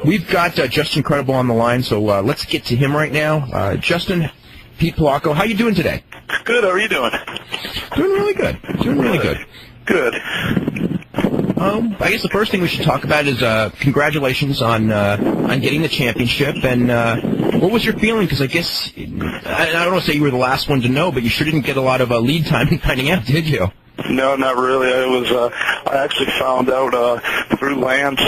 We've got Justin Credible on the line, so let's get to him right now. Justin, Pete Palaco, how you doing today? Good. How are you doing? Doing really good. Doing really good. Good. I guess the first thing we should talk about is congratulations on getting the championship. And what was your feeling? Because I guess I don't want to say you were the last one to know, but you sure didn't get a lot of lead time in finding out, did you? No, not really. I actually found out through Lance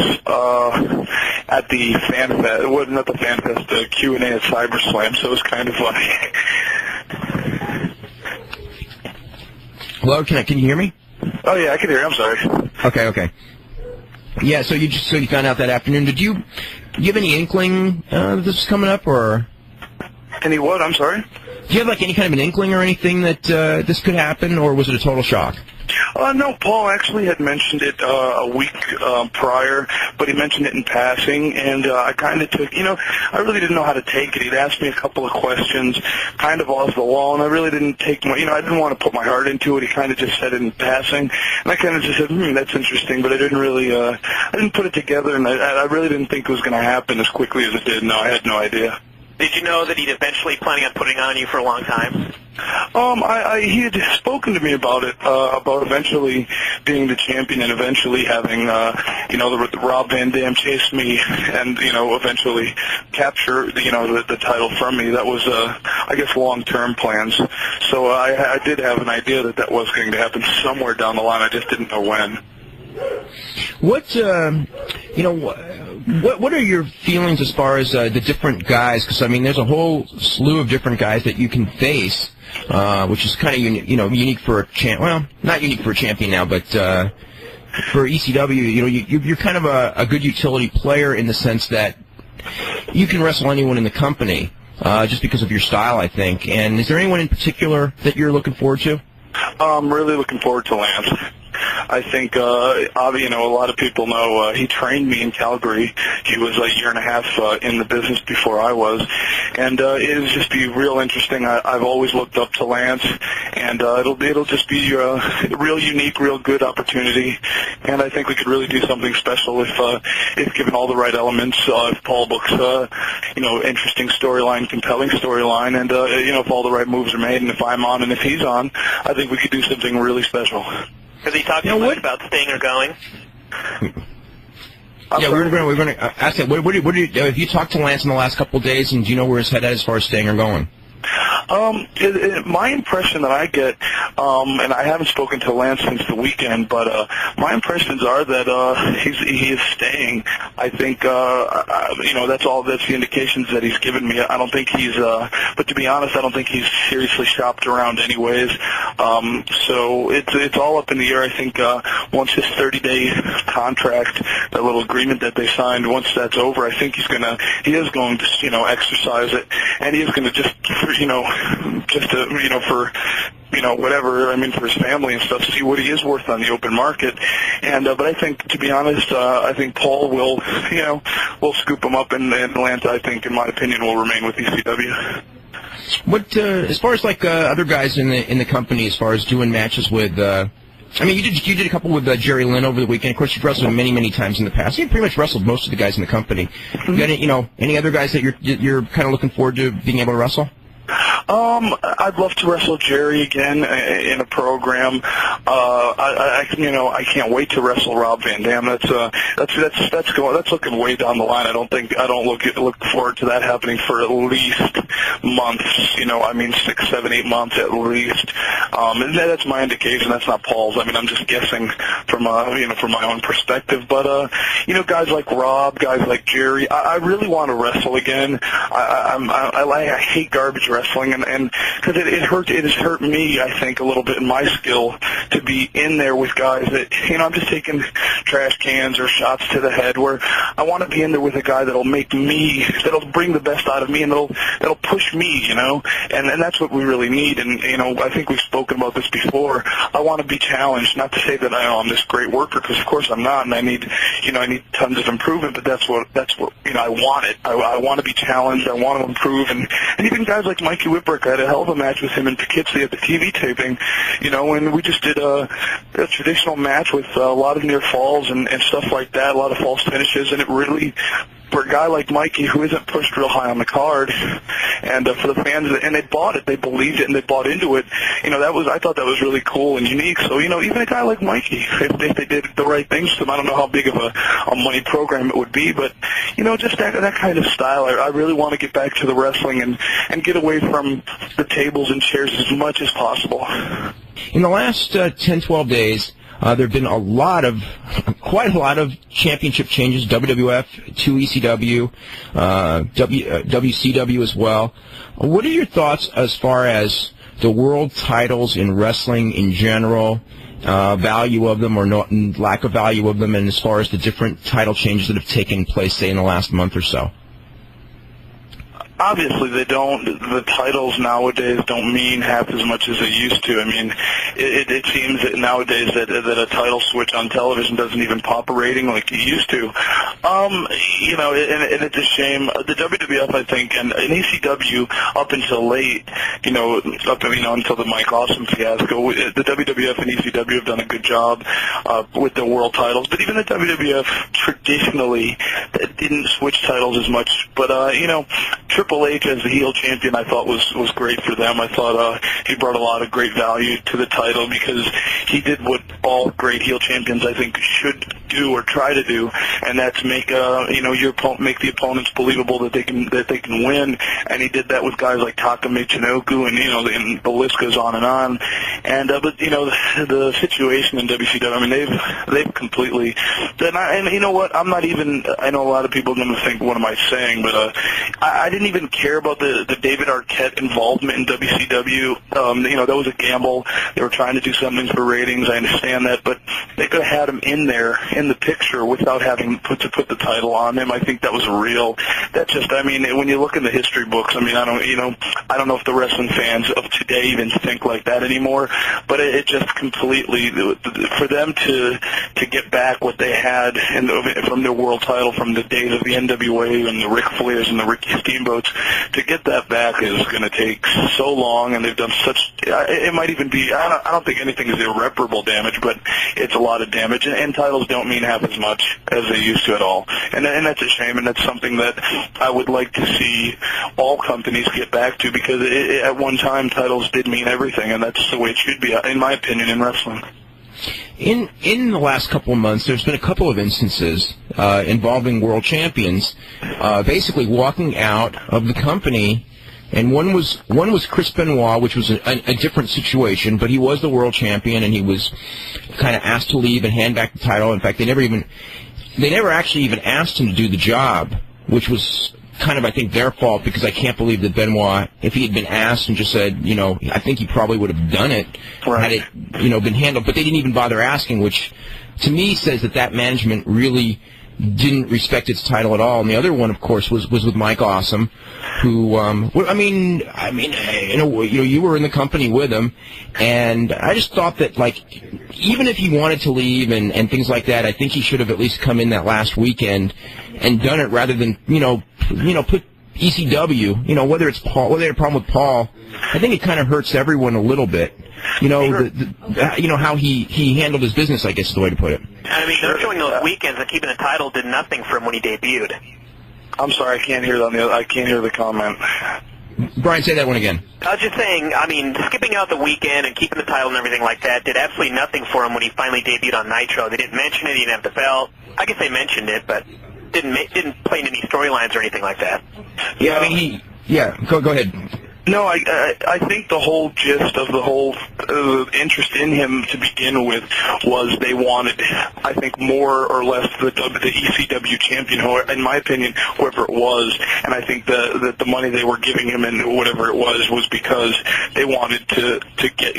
at the Fan Fest. It wasn't at the Fan Fest, the Q&A at CyberSlam, so it was kind of funny. Hello, can you hear me? Oh yeah, I can hear you. I'm sorry. Okay. Yeah, so you found out that afternoon. Did you have any inkling that this was coming up, or Any what? I'm sorry? do you have like any kind of an inkling or anything that this could happen, or was it a total shock? No, Paul actually had mentioned it a week prior, but he mentioned it in passing, and I kind of took, I really didn't know how to take it. He'd asked me a couple of questions, kind of off the wall, and I really didn't take my, I didn't want to put my heart into it. He kind of just said it in passing, and I kind of just said, that's interesting, but I didn't really, I didn't put it together, and I really didn't think it was going to happen as quickly as it did. No, I had no idea. Did you know that he'd eventually planning on putting on you for a long time? He had spoken to me about it, about eventually being the champion and eventually having, the Rob Van Dam chase me and, eventually capture, the title from me. That was, I guess, long-term plans. So I did have an idea that was going to happen somewhere down the line. I just didn't know when. What are your feelings as far as the different guys? Because, there's a whole slew of different guys that you can face, which is kind of unique for a well, not unique for a champion now, but for ECW, you're kind of a good utility player in the sense that you can wrestle anyone in the company just because of your style, I think. And is there anyone in particular that you're looking forward to? I'm really looking forward to Lance. I think, a lot of people know he trained me in Calgary. He was a year and a half in the business before I was, and it'll just be real interesting. I've always looked up to Lance, and it'll just be a real unique, real good opportunity. And I think we could really do something special if given all the right elements. If Paul books, interesting storyline, compelling storyline, and if all the right moves are made, and if I'm on and if he's on, I think we could do something really special. Has he talked much about staying or going? Yeah, we're going to ask him. Have you talked to Lance in the last couple of days, and do you know where his head is as far as staying or going? My impression that I get, and I haven't spoken to Lance since the weekend, but my impressions are that he is staying. I think that's the indications that he's given me. I don't think he's, but to be honest, I don't think he's seriously shopped around anyways. So it's all up in the air. I think once his 30-day contract, that little agreement that they signed, once that's over, I think he is going to exercise it, and he is going to just whatever, for his family and stuff, see what he is worth on the open market. And but I think, to be honest, I think Paul will scoop him up, and Lance, I think, in my opinion, will remain with ECW. What as far as other guys in the company, as far as doing matches with? You did a couple with Jerry Lynn over the weekend. Of course, you've wrestled him many, many times in the past. You pretty much wrestled most of the guys in the company. You got any other guys that you're kind of looking forward to being able to wrestle? I'd love to wrestle Jerry again in a program. I can't wait to wrestle Rob Van Dam. That's looking way down the line. I don't look forward to that happening for at least months. 6, 7, 8 months at least. And that's my indication. That's not Paul's. I'm just guessing from my own perspective. But guys like Rob, guys like Jerry, I really want to wrestle again. I hate garbage wrestling, and because it has hurt me, I think, a little bit in my skill to be in there with guys that I'm just taking trash cans or shots to the head, where I want to be in there with a guy that'll bring the best out of me, and that'll push me, and that's what we really need. And I think we've spoken about this before. I want to be challenged, not to say that I'm this great worker, because of course I'm not, and I need tons of improvement, but that's what I want it. I want to be challenged. I want to improve, and even guys like Mikey Whipwreck, I had a hell of a match with him in Poughkeepsie at the TV taping, and we just did a traditional match with a lot of near falls and stuff like that, a lot of false finishes, and it really for a guy like Mikey who isn't pushed real high on the card, and for the fans, and they bought it, they believed it, and they bought into it. I thought that was really cool and unique. So, even a guy like Mikey, if they did the right things to him, I don't know how big of a money program it would be, but, just that kind of style. I really want to get back to the wrestling and get away from the tables and chairs as much as possible. In the last 10, 12 days, there have been quite a lot of championship changes, WWF to ECW, WCW as well. What are your thoughts as far as the world titles in wrestling in general, value of them or lack of value of them, and as far as the different title changes that have taken place, say, in the last month or so? Obviously, the titles nowadays don't mean half as much as they used to. I mean, it seems that nowadays that a title switch on television doesn't even pop a rating like it used to. And it's a shame. The WWF, I think, and ECW up until late, until the Mike Awesome fiasco, the WWF and ECW have done a good job with the world titles. But even the WWF traditionally didn't switch titles as much. But, Triple H as the heel champion, I thought was great for them. I thought he brought a lot of great value to the title because he did what all great heel champions, I think, should do or try to do, and that's make make the opponents believable that they can win. And he did that with guys like Taka Michinoku, and the list goes on and on. And but the situation in WCW, I mean, they've completely. And you know what? I'm not even. I know a lot of people are going to think, what am I saying? But I didn't even care about the David Arquette involvement in WCW. That was a gamble. They were trying to do something for ratings. I understand that, but they could have had him in there in the picture without having to put the title on him. I think that was real. That's just. I mean, when you look in the history books, I mean, I don't know if the wrestling fans of today even think like that anymore. But it just completely, for them to get back what they had from their world title from the days of the NWA and the Ric Flairs and the Ricky Steamboats, to get that back is going to take so long, and they've done such. It might even be. I don't think anything is irreparable damage, but it's a lot of damage, and titles don't mean half as much as they used to at all, and that's a shame, and that's something that I would like to see all companies get back to, because at one time titles did mean everything, and that's the way it should be, in my opinion, in wrestling. In the last couple of months, there's been a couple of instances involving world champions basically walking out of the company, and one was Chris Benoit, which was a different situation, but he was the world champion, and he was kind of asked to leave and hand back the title. In fact, they never actually even asked him to do the job, which was kind of, I think, their fault, because I can't believe that Benoit, if he had been asked and just said, I think he probably would have done it, right, had it, been handled. But they didn't even bother asking, which to me says that management really didn't respect its title at all. And the other one, of course, was with Mike Awesome, who, you were in the company with him, and I just thought that, even if he wanted to leave and things like that, I think he should have at least come in that last weekend and done it, rather than, put ECW, whether it's Paul, whether they had a problem with Paul, I think it kind of hurts everyone a little bit. How he handled his business, I guess is the way to put it. I mean, they're showing those weekends that keeping the title did nothing for him when he debuted. I'm sorry, I can't hear I can't hear the comment. Brian, say that one again. I was just saying, I mean, skipping out the weekend and keeping the title and everything like that did absolutely nothing for him when he finally debuted on Nitro. They didn't mention it, he didn't have the belt. I guess they mentioned it, but didn't play in any storylines or anything like that. Yeah, I mean, go ahead. No, I think the whole gist of the whole interest in him to begin with was they wanted, I think, more or less the ECW champion, in my opinion, whoever it was, and I think that the money they were giving him and whatever it was because they wanted to get,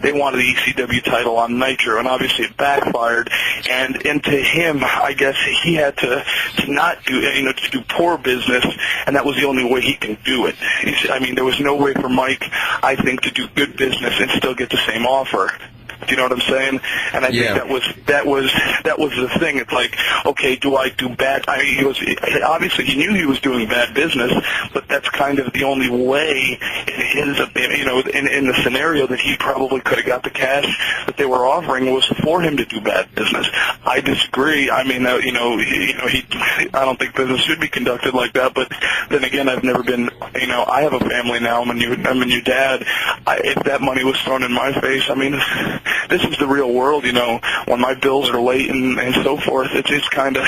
they wanted the ECW title on Nitro, and obviously it backfired, and to him, I guess he had to not do, to do poor business, and that was the only way he can do it. There was no way for Mike, I think, to do good business and still get the same offer. Do you know what I'm saying? And I think that was the thing. It's like, okay, do I do bad? Obviously he knew he was doing bad business, but that's kind of the only way in the scenario that he probably could have got the cash that they were offering was for him to do bad business. I disagree. I mean, I don't think business should be conducted like that. But then again, I've never been. I have a family now. I'm a new dad. If that money was thrown in my face, I mean, this is the real world. When my bills are late and so forth, it's kind of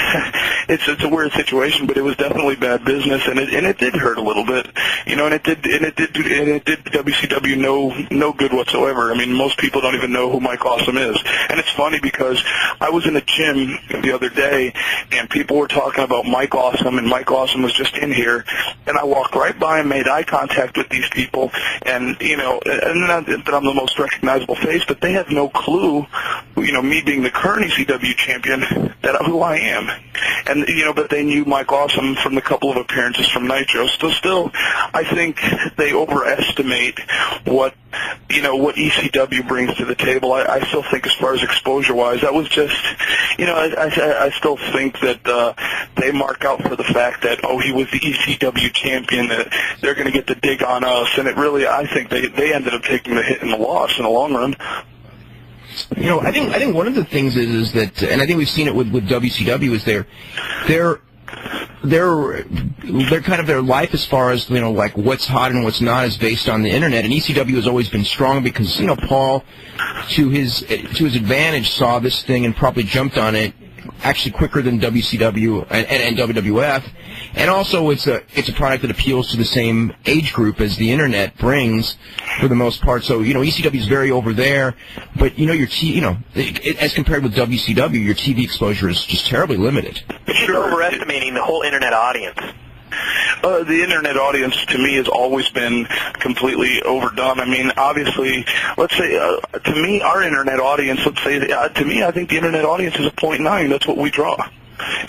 it's a weird situation. But it was definitely bad business, and it did hurt a little bit. And it did WCW no good whatsoever. I mean, most people don't even know who Mike Awesome is. And it's funny because I was in a gym the other day, and people were talking about Mike Awesome, and Mike Awesome was just in here, and I walked right by and made eye contact with these people, and, and not that I'm the most recognizable face, but they have no clue, me being the current ECW champion, who I am. And, but they knew Mike Awesome from the couple of appearances from Nitro. So still, I think they overestimate what ECW brings to the table. I still think as far as exposure-wise, that was just, I still think that they mark out for the fact that, he was the ECW champion, that they're going to get the dig on us, and it really, I think they ended up taking the hit and the loss in the long run. I think one of the things is that, and I think we've seen it with WCW, is they're kind of their life as far as like what's hot and what's not is based on the internet, and ECW has always been strong because Paul, to his advantage, saw this thing and probably jumped on it actually quicker than WCW and WWF, and also it's a product that appeals to the same age group as the internet brings for the most part. So ECW is very over there, but as compared with WCW, your TV exposure is just terribly limited. But you're overestimating the whole internet audience. The internet audience, to me, has always been completely overdone. I mean, obviously, let's say, to me, our internet audience, to me, I think the internet audience is a 0.9. That's what we draw.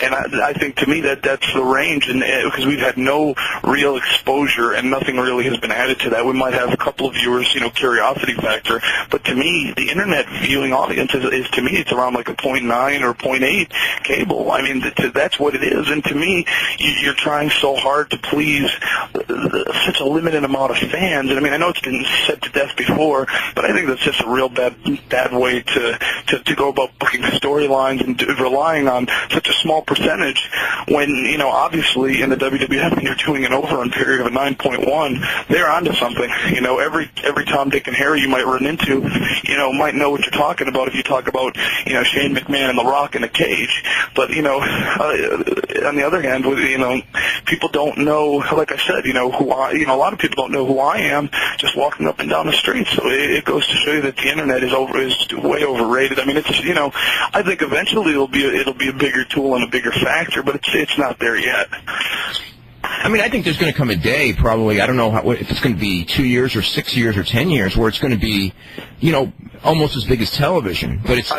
And I think, to me, that's the range, and because we've had no real exposure and nothing really has been added to that. We might have a couple of viewers, curiosity factor, but to me, the internet viewing audience is to me, it's around like a 0.9 or 0.8 cable. I mean, that's what it is, and to me, you're trying so hard to please such a limited amount of fans, and I mean, I know it's been said to death before, but I think that's just a real bad way to go about booking storylines and relying on such a small percentage when, obviously in the WWF, when you're doing an overrun period of a 9.1, they're onto something. Every Tom, Dick, and Harry you might run into, might know what you're talking about if you talk about, Shane McMahon and The Rock in a cage. But, on the other hand, people don't know, like I said, who a lot of people don't know who I am just walking up and down the street. So it goes to show you that the internet is way overrated. I mean, it's, I think eventually it'll be a bigger tool and a bigger factor, but it's not there yet. I mean, I think there's going to come a day, probably, I don't know if it's going to be 2 years or 6 years or 10 years, where it's going to be, almost as big as television. But it's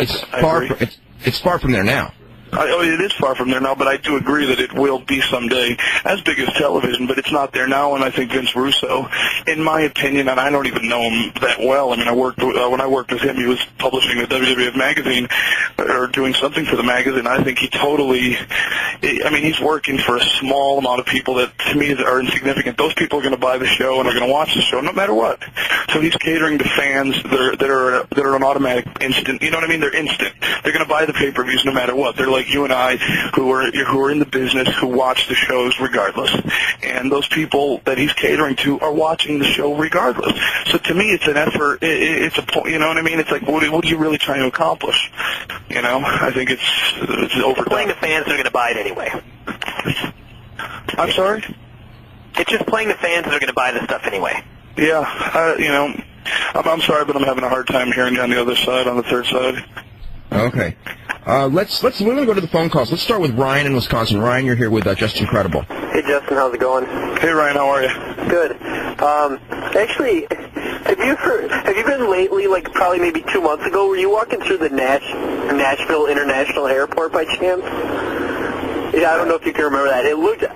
far from there now. It is far from there now, but I do agree that it will be someday as big as television, but it's not there now, and I think Vince Russo, in my opinion, and I don't even know him that well. I mean, when I worked with him, he was publishing the WWF magazine, or doing something for the magazine. I think he's working for a small amount of people that, to me, are insignificant. Those people are going to buy the show and are going to watch the show no matter what. So he's catering to fans that are an automatic instant. You know what I mean? They're instant. They're going to buy the pay-per-views no matter what. They're like you and I, who are in the business, who watch the shows regardless, and those people that he's catering to are watching the show regardless. So to me, it's an effort. It's a point. You know what I mean? It's like, what are you really trying to accomplish? I think it's overdone. Playing the fans that are going to buy it anyway. I'm sorry? It's just playing the fans that are going to buy the stuff anyway. Yeah, I'm sorry, but I'm having a hard time hearing you on the other side, on the third side. Okay. We're going to go to the phone calls. Let's start with Ryan in Wisconsin. Ryan, you're here with Just Incredible. Hey, Justin, how's it going? Hey, Ryan, how are you? Good. Actually, have you been lately, like probably maybe 2 months ago, were you walking through the Nashville International Airport by chance? Yeah, I don't know if you can remember that.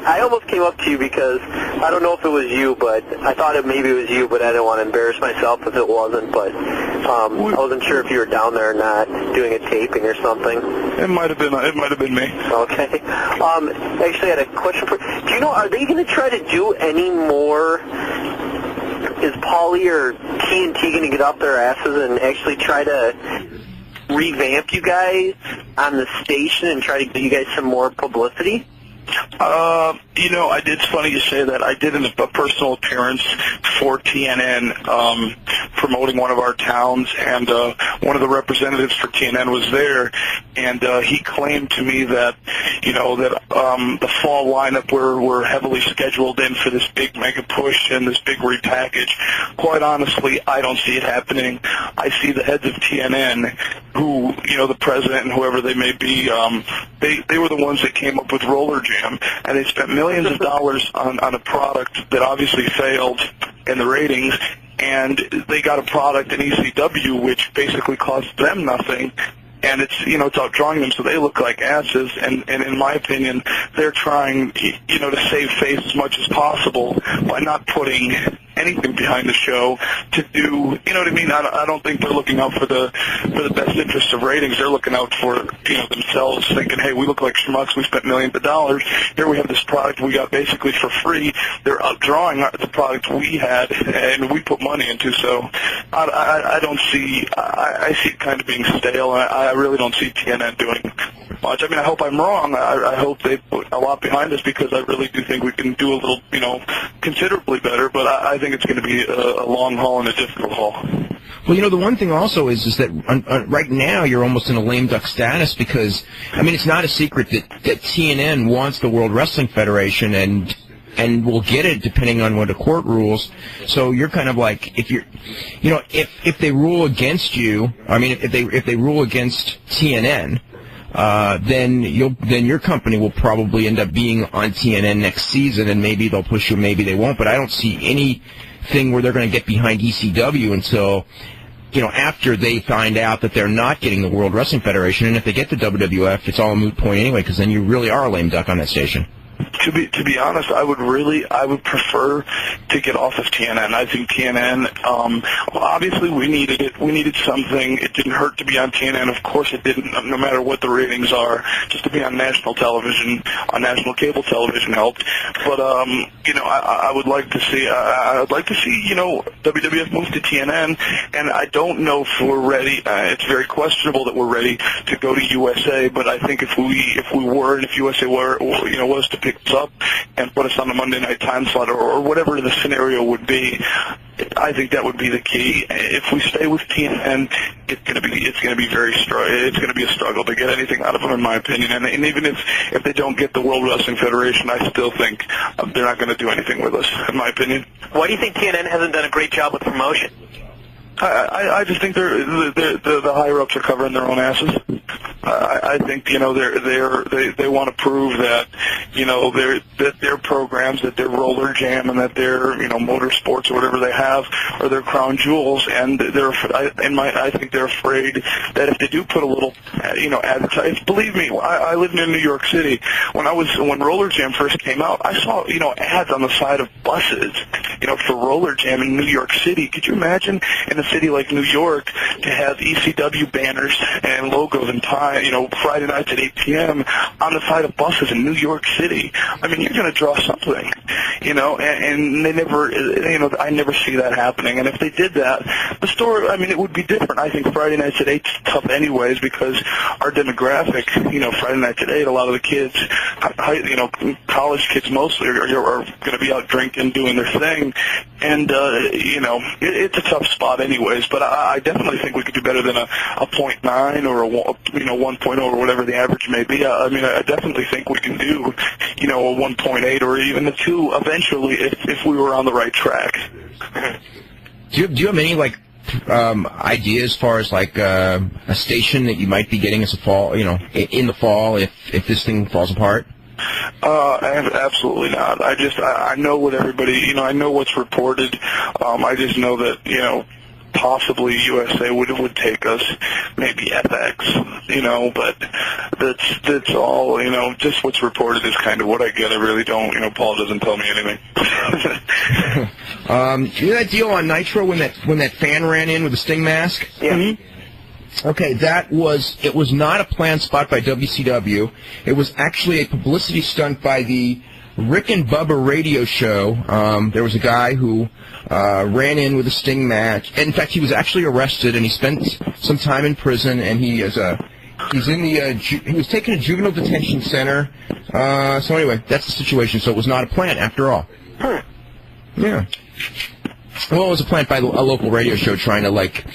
I almost came up to you because I don't know if it was you, but I thought maybe it was you, but I didn't want to embarrass myself if it wasn't. But I wasn't sure if you were down there or not, doing a taping or something. It might have been. It might have been me. Okay. Actually, I had a question for. Do you know? Are they going to try to do any more? Is Paulie or TNT going to get off their asses and actually try to revamp you guys on the station and try to give you guys some more publicity? You know, it's funny you say that. I did a personal appearance for TNN promoting one of our towns, and one of the representatives for TNN was there, and he claimed to me that, you know, that the fall lineup we're heavily scheduled in for this big mega push and this big repackage. Quite honestly, I don't see it happening. I see the heads of TNN, who, you know, the president and whoever they may be, they were the ones that came up with Roller Jam, and they spent millions of dollars on a product that obviously failed in the ratings, and they got a product in ECW which basically cost them nothing, and it's, you know, it's outdrawing them, so they look like asses, and in my opinion, they're trying, you know, to save face as much as possible by not putting anything behind the show to do, you know what I mean? I don't think they're looking out for the best interests of ratings. They're looking out for, you know, themselves, thinking, hey, we look like schmucks, we spent millions of dollars, here we have this product we got basically for free. They're outdrawing the product we had and we put money into, so I don't see, I see it kind of being stale, and I really don't see TNN doing much. I mean, I hope I'm wrong. I hope they put a lot behind us, because I really do think we can do a little, you know, considerably better, but I think it's going to be a long haul and a difficult haul. Well, you know, the one thing also is that right now you're almost in a lame duck status, because, I mean, it's not a secret that TNN wants the World Wrestling Federation and will get it depending on what the court rules. So you're kind of like, if you're, you know, if they rule against you, I mean, if they rule against TNN, then your company will probably end up being on TNN next season, and maybe they'll push you, maybe they won't. But I don't see anything where they're going to get behind ECW until, you know, after they find out that they're not getting the World Wrestling Federation. And if they get the WWF, it's all a moot point anyway, because then you really are a lame duck on that station. To be honest, I would prefer to get off of TNN. I think TNN, obviously we needed it. We needed something. It didn't hurt to be on TNN. Of course it didn't, no matter what the ratings are. Just to be on national television, on national cable television helped. But, you know, I would like to see, you know, WWF move to TNN, and I don't know if we're ready. It's very questionable that we're ready to go to USA, but I think if we were, and if USA were, you know, was to pick us up and put us on the Monday night time slot, or whatever the scenario would be, I think that would be the key. If we stay with TNN, it's going to be very it's going to be a struggle to get anything out of them, in my opinion. And even if they don't get the World Wrestling Federation, I still think they're not going to do anything with us, in my opinion. Why do you think TNN hasn't done a great job with promotion? I just think the higher ups are covering their own asses. I think, you know, they want to prove that, you know, that their programs, that their Roller Jam, and that their, you know, motorsports or whatever they have are their crown jewels, and I think they're afraid that if they do put a little, you know, advertising. Believe me, I live in New York City. When Roller Jam first came out, I saw, you know, ads on the side of buses, you know, for Roller Jam in New York City. Could you imagine in a city like New York to have ECW banners and logos and time, you know, Friday nights at 8 p.m. on the side of buses in New York City? I mean, you're going to draw something, you know, and they never, you know, I never see that happening. And if they did that, the story, I mean, it would be different. I think Friday nights at 8 is tough anyways, because our demographic, you know, Friday nights at 8, a lot of the kids, you know, college kids mostly are going to be out drinking, doing their thing, and, you know, it's a tough spot anyways, but I definitely think we could do better than a 0.9 or a, you know, 1.0 or whatever the average may be. I mean, I definitely think we can do, you know, a 1.8 or even a 2 eventually if we were on the right track. Do you have any, like, ideas as far as, like, a station that you might be getting as a fall, you know, in the fall if this thing falls apart? Absolutely not. I know what everybody, you know, I know what's reported. I just know that, you know, possibly USA would take us, maybe FX, you know, but that's all, you know, just what's reported is kind of what I get. I really don't, you know, Paul doesn't tell me anything. You know that deal on Nitro when that fan ran in with the Sting mask? Yeah. Mm-hmm. Okay, it was not a planned spot by WCW. It was actually a publicity stunt by the Rick and Bubba radio show. There was a guy who ran in with a Sting match. In fact, he was actually arrested, and he spent some time in prison, and he was taken to juvenile detention center. So anyway, that's the situation. So it was not a plant after all. Huh. Yeah. Well, it was a plant by a local radio show trying to, like,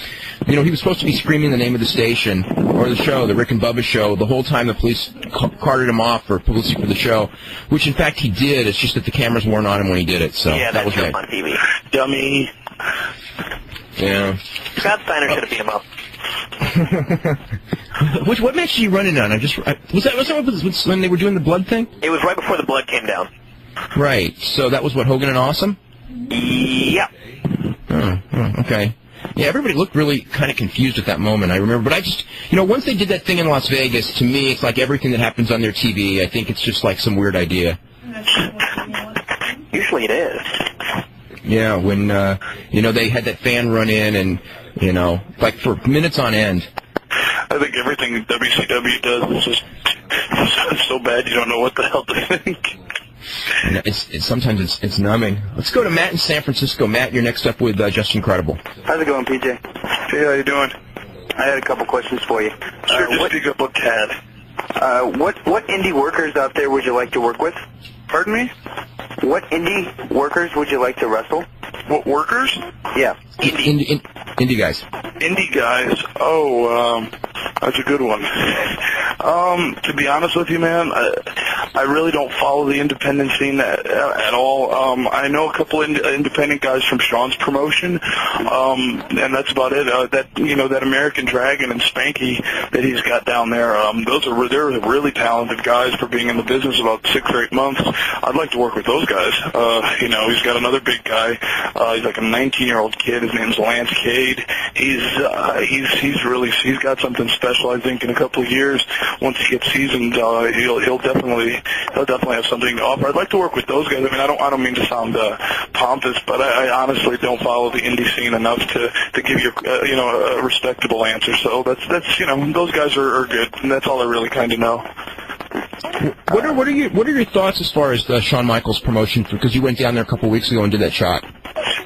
you know, he was supposed to be screaming the name of the station or the show, the Rick and Bubba show, the whole time the police carted him off for publicity for the show, which in fact he did. It's just that the cameras weren't on him when he did it. So yeah, that was it. on TV. Dummy. Scott Yeah. Steiner should have beat him up. What match did you run in on? Was that when they were doing the blood thing? It was right before the blood came down. Right. So that was what, Hogan and Awesome? Yeah. Oh, okay. Yeah, everybody looked really kind of confused at that moment, I remember. But I just, you know, once they did that thing in Las Vegas, to me, it's like everything that happens on their TV. I think it's just like some weird idea. Usually it is. Yeah, when, you know, they had that fan run in and, you know, like for minutes on end. I think everything WCW does is just so bad you don't know what the hell to think. Sometimes it's numbing. Let's go to Matt in San Francisco. Matt, you're next up with Just Incredible. How's it going, PJ? Hey, how you doing? I had a couple questions for you. Sure, just speak up with Tad. What indie workers out there would you like to work with? Pardon me? What indie workers would you like to wrestle? What, workers? Yeah. Indie guys. Indie guys. Oh, that's a good one. To be honest with you, man, I really don't follow the independent scene at all. I know a couple independent guys from Sean's promotion, and that's about it. That American Dragon and Spanky that he's got down there. They're really talented guys for being in the business about 6 or 8 months. I'd like to work with those guys. He's got another big guy. He's like a 19-year-old kid. His name's Lance Cade. He's got something special. I think in a couple of years, once he gets seasoned, he'll definitely have something to offer. I'd like to work with those guys. I mean, I don't mean to sound pompous, but I honestly don't follow the indie scene enough to give you a respectable answer. So that's those guys are good, and that's all I really kind of know. What are your thoughts as far as Shawn Michaels promotion? Because you went down there a couple of weeks ago and did that shot.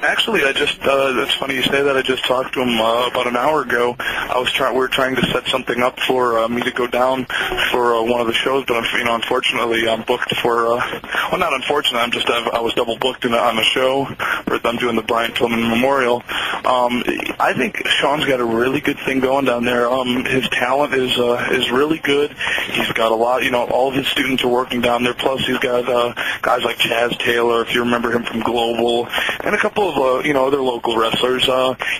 Actually, that's funny you say that. I just talked to him about an hour ago. We were trying to set something up for me to go down for one of the shows, but unfortunately, I'm booked for. Well, not unfortunately. I was double booked on a show where I'm doing the Brian Pillman Memorial. I think Sean's got a really good thing going down there. His talent is really good. He's got a lot. All of his students are working down there. Plus, he's got guys like Chaz Taylor, if you remember him from Global, and a couple of other local wrestlers.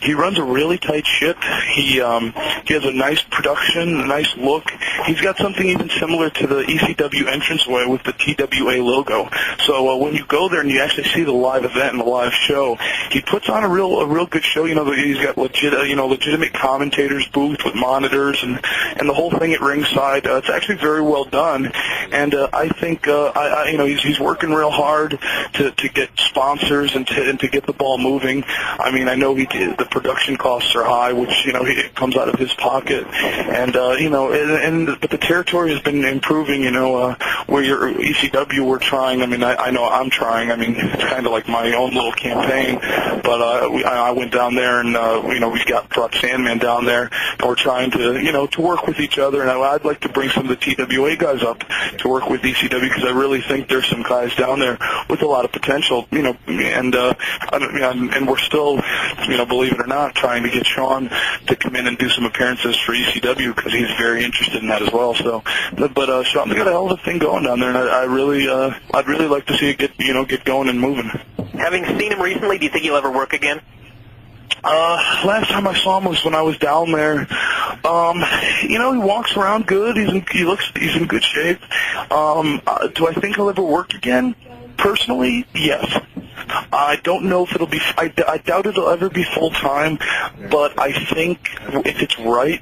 He runs a really tight ship. He has a nice production, a nice look. He's got something even similar to the ECW entranceway with the TWA logo. So when you go there and you actually see the live event and the live show, he puts on a real good show. He's got legitimate commentators booth with monitors and the whole thing at ringside. It's actually very well done, and I think he's working real hard to get sponsors and to get the ball moving. I mean, I know the production costs are high, which it comes out of his pocket, and but the territory has been improving. Where your ECW we're trying. I mean, I know I'm trying. I mean, it's kind of like my own little campaign, but I went down there and we brought Sandman down there, and we're trying to work with each other. And I'd like to bring some of the TWA guys up to work with ECW because I really think there's some guys down there with a lot of potential. And we're still, believe it or not, trying to get Sean to come in and do some appearances for ECW because he's very interested in that as well. So, but Sean's got a hell of a thing going down there, and I'd really like to see it get going and moving. Having seen him recently, do you think he'll ever work again? Last time I saw him was when I was down there. He walks around good. He's in good shape. Do I think he'll ever work again? Personally, yes. I don't know if it'll be. I doubt it'll ever be full time, but I think if it's right,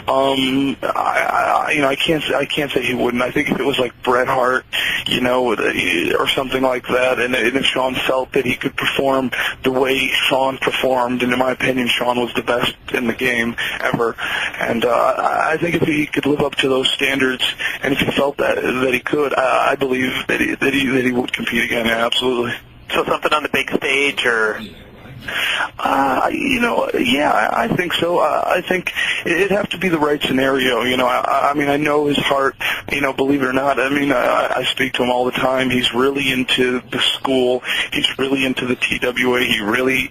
I can't say he wouldn't. I think if it was like Bret Hart, or something like that, and if Shawn felt that he could perform the way Shawn performed, and in my opinion, Shawn was the best in the game ever, and I think if he could live up to those standards, and if he felt that he could, I believe that he would compete again. Yeah, absolutely. So something on the big stage, or? Yeah, I think so. I think it'd have to be the right scenario. I mean, I know his heart. Believe it or not, I mean, I speak to him all the time. He's really into the school. He's really into the TWA. He really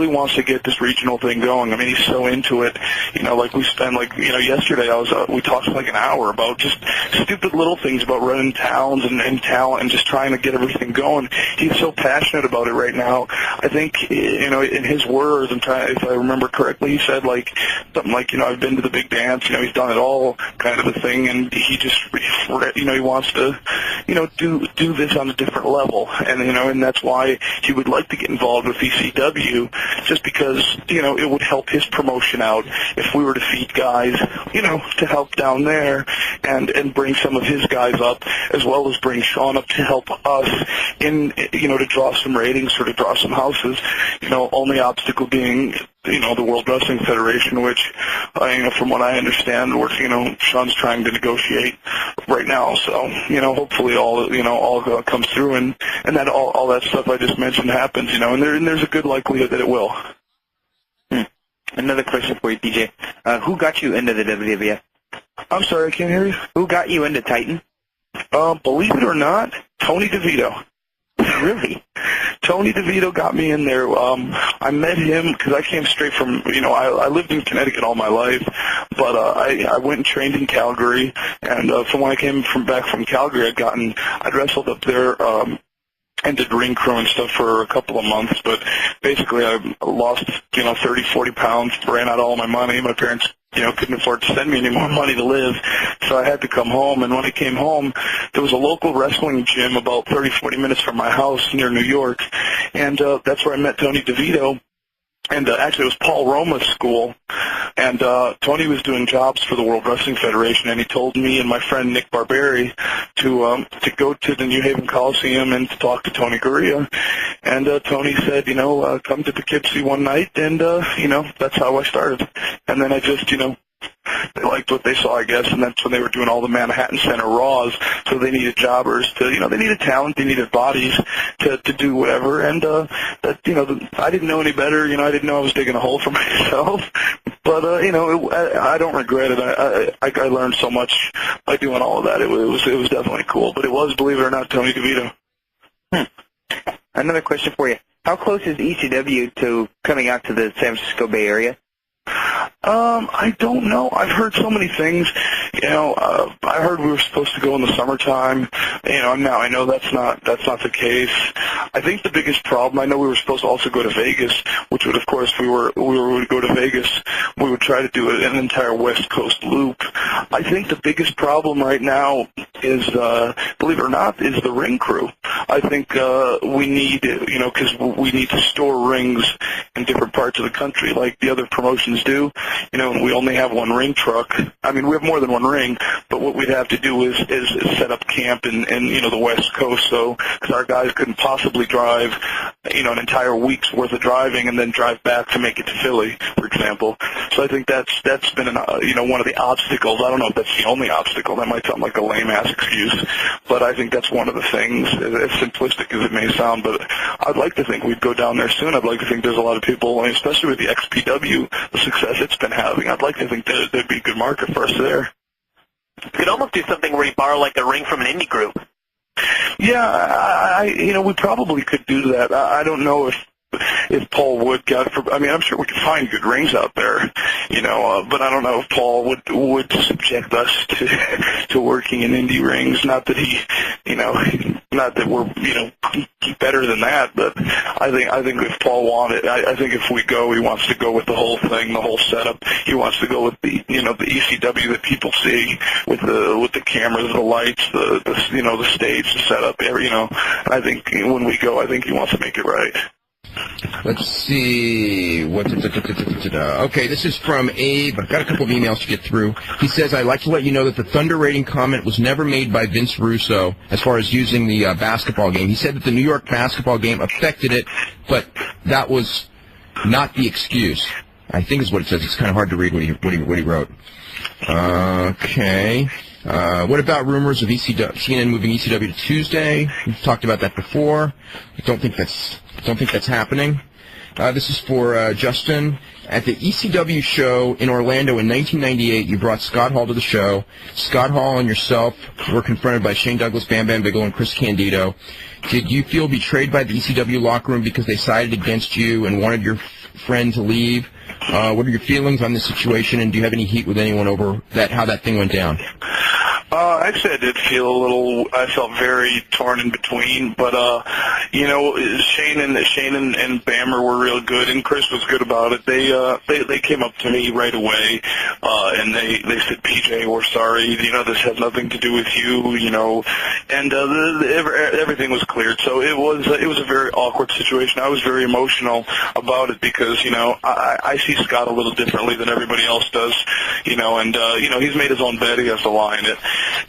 wants to get this regional thing going. I mean, he's so into it. Like we spent yesterday we talked for like an hour about just stupid little things about running towns and talent and just trying to get everything going. He's so passionate about it right now. I think, in his words, if I remember correctly, he said something like, I've been to the big dance, he's done it all kind of a thing, and he just, he wants to, do this on a different level, and that's why he would like to get involved with ECW, just because, it would help his promotion out if we were to feed guys, to help down there and bring some of his guys up, as well as bring Shawn up to help us to draw some ratings or to draw some houses. Only obstacle being, the World Wrestling Federation, which, from what I understand, Shawn's trying to negotiate right now. So, hopefully all comes through and that all that stuff I just mentioned happens, and there's a good likelihood that it will. Another question for you, DJ. Who got you into the WWF? I'm sorry, I can't hear you. Who got you into Titan? Believe it or not, Tony DeVito. Really? Tony DeVito got me in there. I met him because I came straight from, I lived in Connecticut all my life, but I went and trained in Calgary, and from when I came back from Calgary, I'd wrestled up there, and did ring crew and stuff for a couple of months, but basically I lost, 30, 40 pounds, ran out all my money. My parents, couldn't afford to send me any more money to live, so I had to come home. And when I came home, there was a local wrestling gym about 30, 40 minutes from my house near New York, and that's where I met Tony DeVito. And actually, it was Paul Roma's school, and Tony was doing jobs for the World Wrestling Federation, and he told me and my friend Nick Barberi to go to the New Haven Coliseum and to talk to Tony Gurria. And Tony said, come to Poughkeepsie one night, and that's how I started. And then I just, they liked what they saw, I guess, and that's when they were doing all the Manhattan Center Raws, so they needed jobbers to, they needed talent, they needed bodies to do whatever, and I didn't know any better, I didn't know I was digging a hole for myself, but, I don't regret it. I learned so much by doing all of that. It was definitely cool, but it was, believe it or not, Tony DeVito. Another question for you. How close is ECW to coming out to the San Francisco Bay Area? I don't know. I've heard so many things. I heard we were supposed to go in the summertime. Now I know that's not the case. I think the biggest problem, I know we were supposed to also go to Vegas, which would, of course, we were to go to Vegas, we would try to do an entire West Coast loop. I think the biggest problem right now is, believe it or not, is the ring crew. I think we need, because we need to store rings in different parts of the country like the other promotions do. We only have one ring truck. I mean, we have more than one ring, but what we'd have to do is set up camp in the West Coast, because our guys couldn't possibly drive, an entire week's worth of driving and then drive back to make it to Philly, for example. So I think that's been one of the obstacles. I don't know if that's the only obstacle. That might sound like a lame-ass excuse, but I think that's one of the things, as simplistic as it may sound, but I'd like to think we'd go down there soon. I'd like to think there's a lot of people, especially with the XPW, the success it's been having. I'd like to think that there'd be a good market for us there. You could almost do something where you borrow like a ring from an indie group. Yeah, we probably could do that. I don't know if Paul would, I'm sure we could find good rings out there, but I don't know if Paul would subject us to working in indie rings. Not that not that we're, better than that. But I think if Paul wanted, I think if we go, he wants to go with the whole thing, the whole setup. He wants to go with the the ECW that people see with the cameras, the lights, the stage, the setup. And I think when we go, I think he wants to make it right. Let's see. Okay, this is from Abe. I've got a couple of emails to get through. He says, I'd like to let you know that the Thunder rating comment was never made by Vince Russo as far as using the basketball game. He said that the New York basketball game affected it, but that was not the excuse. I think is what it says. It's kind of hard to read what he wrote. Okay. What about rumors of CNN moving ECW to Tuesday? We've talked about that before. I don't think that's happening. This is for Justin. At the ECW show in Orlando in 1998, you brought Scott Hall to the show. Scott Hall and yourself were confronted by Shane Douglas, Bam Bam Bigelow, and Chris Candido. Did you feel betrayed by the ECW locker room because they sided against you and wanted your friend to leave? What are your feelings on this situation, and do you have any heat with anyone over that? How that thing went down? Actually, I did feel a little. I felt very torn in between, but Shane and Bammer were real good, and Chris was good about it. They came up to me right away, and they said, PJ, we're sorry. This has nothing to do with you. And everything was cleared. So it was a very awkward situation. I was very emotional about it because I see Scott a little differently than everybody else does. And he's made his own bed. He has to lie in it.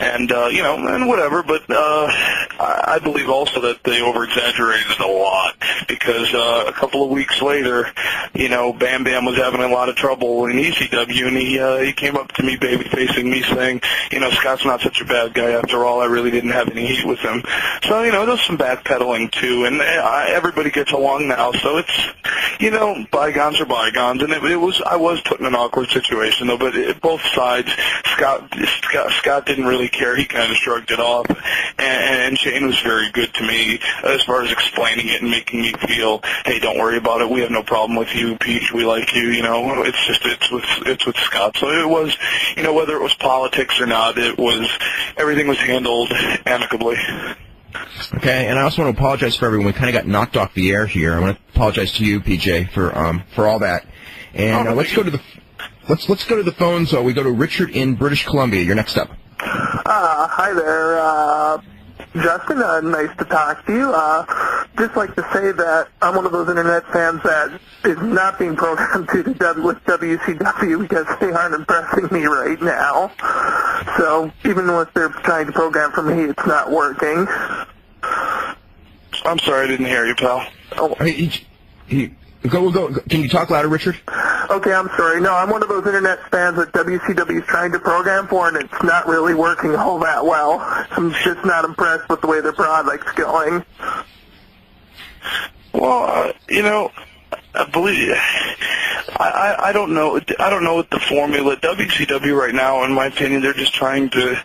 And and whatever, but I believe also that they over-exaggerated a lot because a couple of weeks later, Bam Bam was having a lot of trouble in ECW, and he came up to me, baby-facing me, saying, Scott's not such a bad guy after all. I really didn't have any heat with him. So, there's some backpedaling, too, and everybody gets along now, so it's, bygones are bygones, and I was put in an awkward situation, though, but both sides, Scott didn't really care. He kind of shrugged it off, and Shane was very good to me as far as explaining it and making me feel, hey, don't worry about it. We have no problem with you, Peach. We like you. It's with Scott. So it was, whether it was politics or not, everything was handled amicably. Okay, and I also want to apologize for everyone. We kind of got knocked off the air here. I want to apologize to you, PJ, for all that. And let's go to the phones. We go to Richard in British Columbia. You're next up. Hi there, Justin. Nice to talk to you. Just like to say that I'm one of those internet fans that is not being programmed to with WCW because they aren't impressing me right now. So even if they're trying to program for me, it's not working. I'm sorry, I didn't hear you, pal. Oh, Go. Can you talk louder, Richard? Okay, I'm sorry. No, I'm one of those internet fans that WCW is trying to program for, and it's not really working all that well. I'm just not impressed with the way their product's going. Well, I don't know. I don't know what the formula. WCW right now, in my opinion, they're just trying to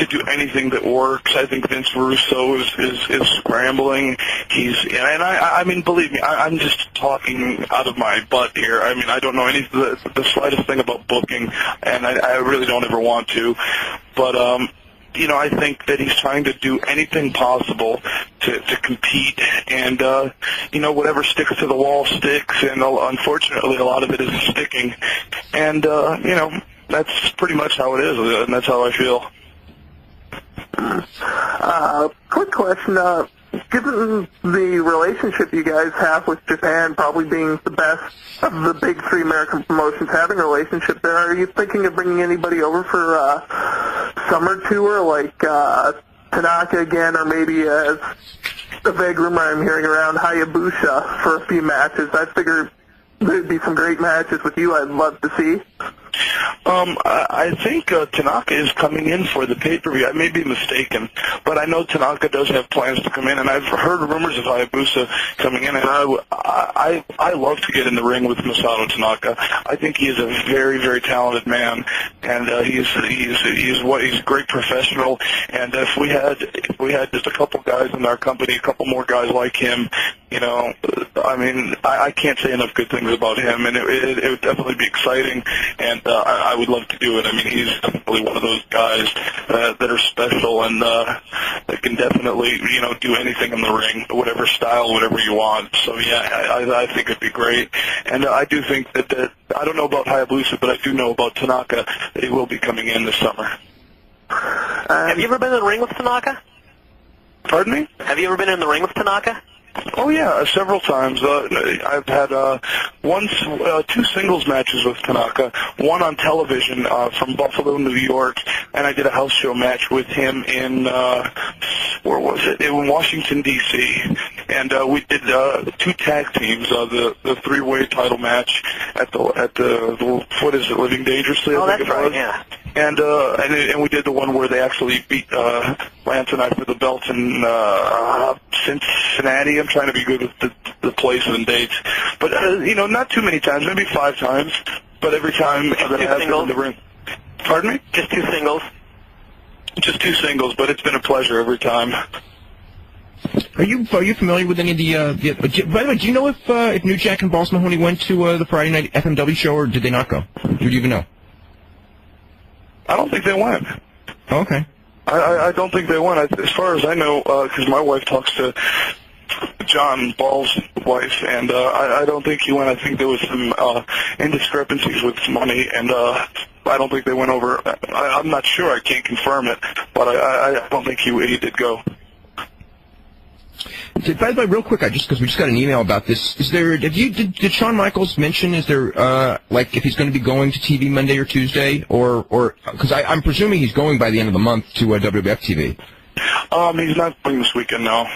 do anything that works. I think Vince Russo is scrambling. I mean, believe me, I'm just talking out of my butt here. I mean, I don't know the slightest thing about booking, and I really don't ever want to. But I think that he's trying to do anything possible to compete, and whatever sticks to the wall sticks, and unfortunately a lot of it isn't sticking, and that's pretty much how it is, and that's how I feel. Quick question, given the relationship you guys have with Japan probably being the best of the big three American promotions having a relationship there, are you thinking of bringing anybody over for a summer tour like Tanaka again, or maybe a vague rumor I'm hearing around Hayabusa for a few matches? I figure there'd be some great matches with you I'd love to see. I think Tanaka is coming in for the pay-per-view. I may be mistaken, but I know Tanaka does have plans to come in, and I've heard rumors of Hayabusa coming in, and I love to get in the ring with Masato Tanaka. I think he is a very, very talented man, and he's a great professional. And if we had just a couple guys in our company, a couple more guys like him, You know, I mean, I can't say enough good things about him, and it would definitely be exciting, and I would love to do it. I mean, he's definitely one of those guys that are special and that can definitely, you know, do anything in the ring, whatever style, whatever you want. So, yeah, I think it'd be great. And I do think that I don't know about Hayabusa, but I do know about Tanaka. He will be coming in this summer. Have you ever been in the ring with Tanaka? Pardon me? Have you ever been in the ring with Tanaka? Oh yeah, several times. I've had two singles matches with Tanaka. One on television from Buffalo, New York, and I did a house show match with him in where was it? In Washington D.C. And we did two tag teams, the three-way title match at the what is it, Living Dangerously? Oh, that's right. Yeah. And we did the one where they actually beat Lance and I for the belt in Cincinnati. I'm trying to be good with the places and dates, but you know, not too many times, maybe 5 times. But every time that I have been in the ring. Pardon me? Just 2 singles. Just 2 singles, but it's been a pleasure every time. Are you familiar with any of the by the way, do you know if New Jack and Balls Mahoney went to the Friday night FMW show, or did they not go? Do you even know? I don't think they went. Oh, okay. I don't think they went. As far as I know, because my wife talks to John Ball's wife, and I don't think he went. I think there was some indiscrepancies with money, and I don't think they went over. I'm not sure. I can't confirm it, but I don't think he did go. By the way, real quick, because we just got an email about this. Did Shawn Michaels mention, is there like if he's going to be going to TV Monday or Tuesday, or because I'm presuming he's going by the end of the month to WWF TV. He's not going this weekend, no.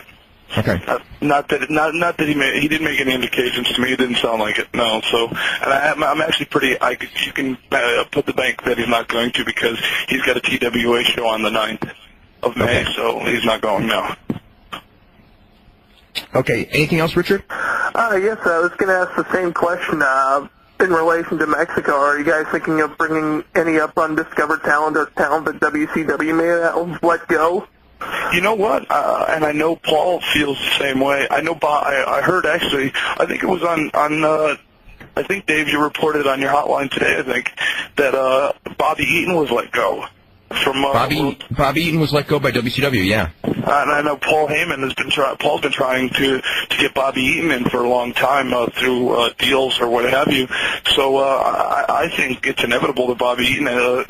Okay. Not that he didn't make any indications to me. It didn't sound like it, no. So, and I'm actually you can put the bank that he's not going to, because he's got a TWA show on the 9th of May, okay. So he's not going now. Okay. Anything else, Richard? Yes, I was going to ask the same question in relation to Mexico. Are you guys thinking of bringing any up undiscovered talent or talent that WCW may have let go? You know what? And I know Paul feels the same way. I know I heard actually, I think it was on I think, Dave, you reported on your hotline today, I think, that Bobby Eaton was let go. From Bobby Eaton was let go by WCW, yeah. And I know Paul Heyman has been Paul's been trying to get Bobby Eaton in for a long time through deals or what have you. So I think it's inevitable that Bobby Eaton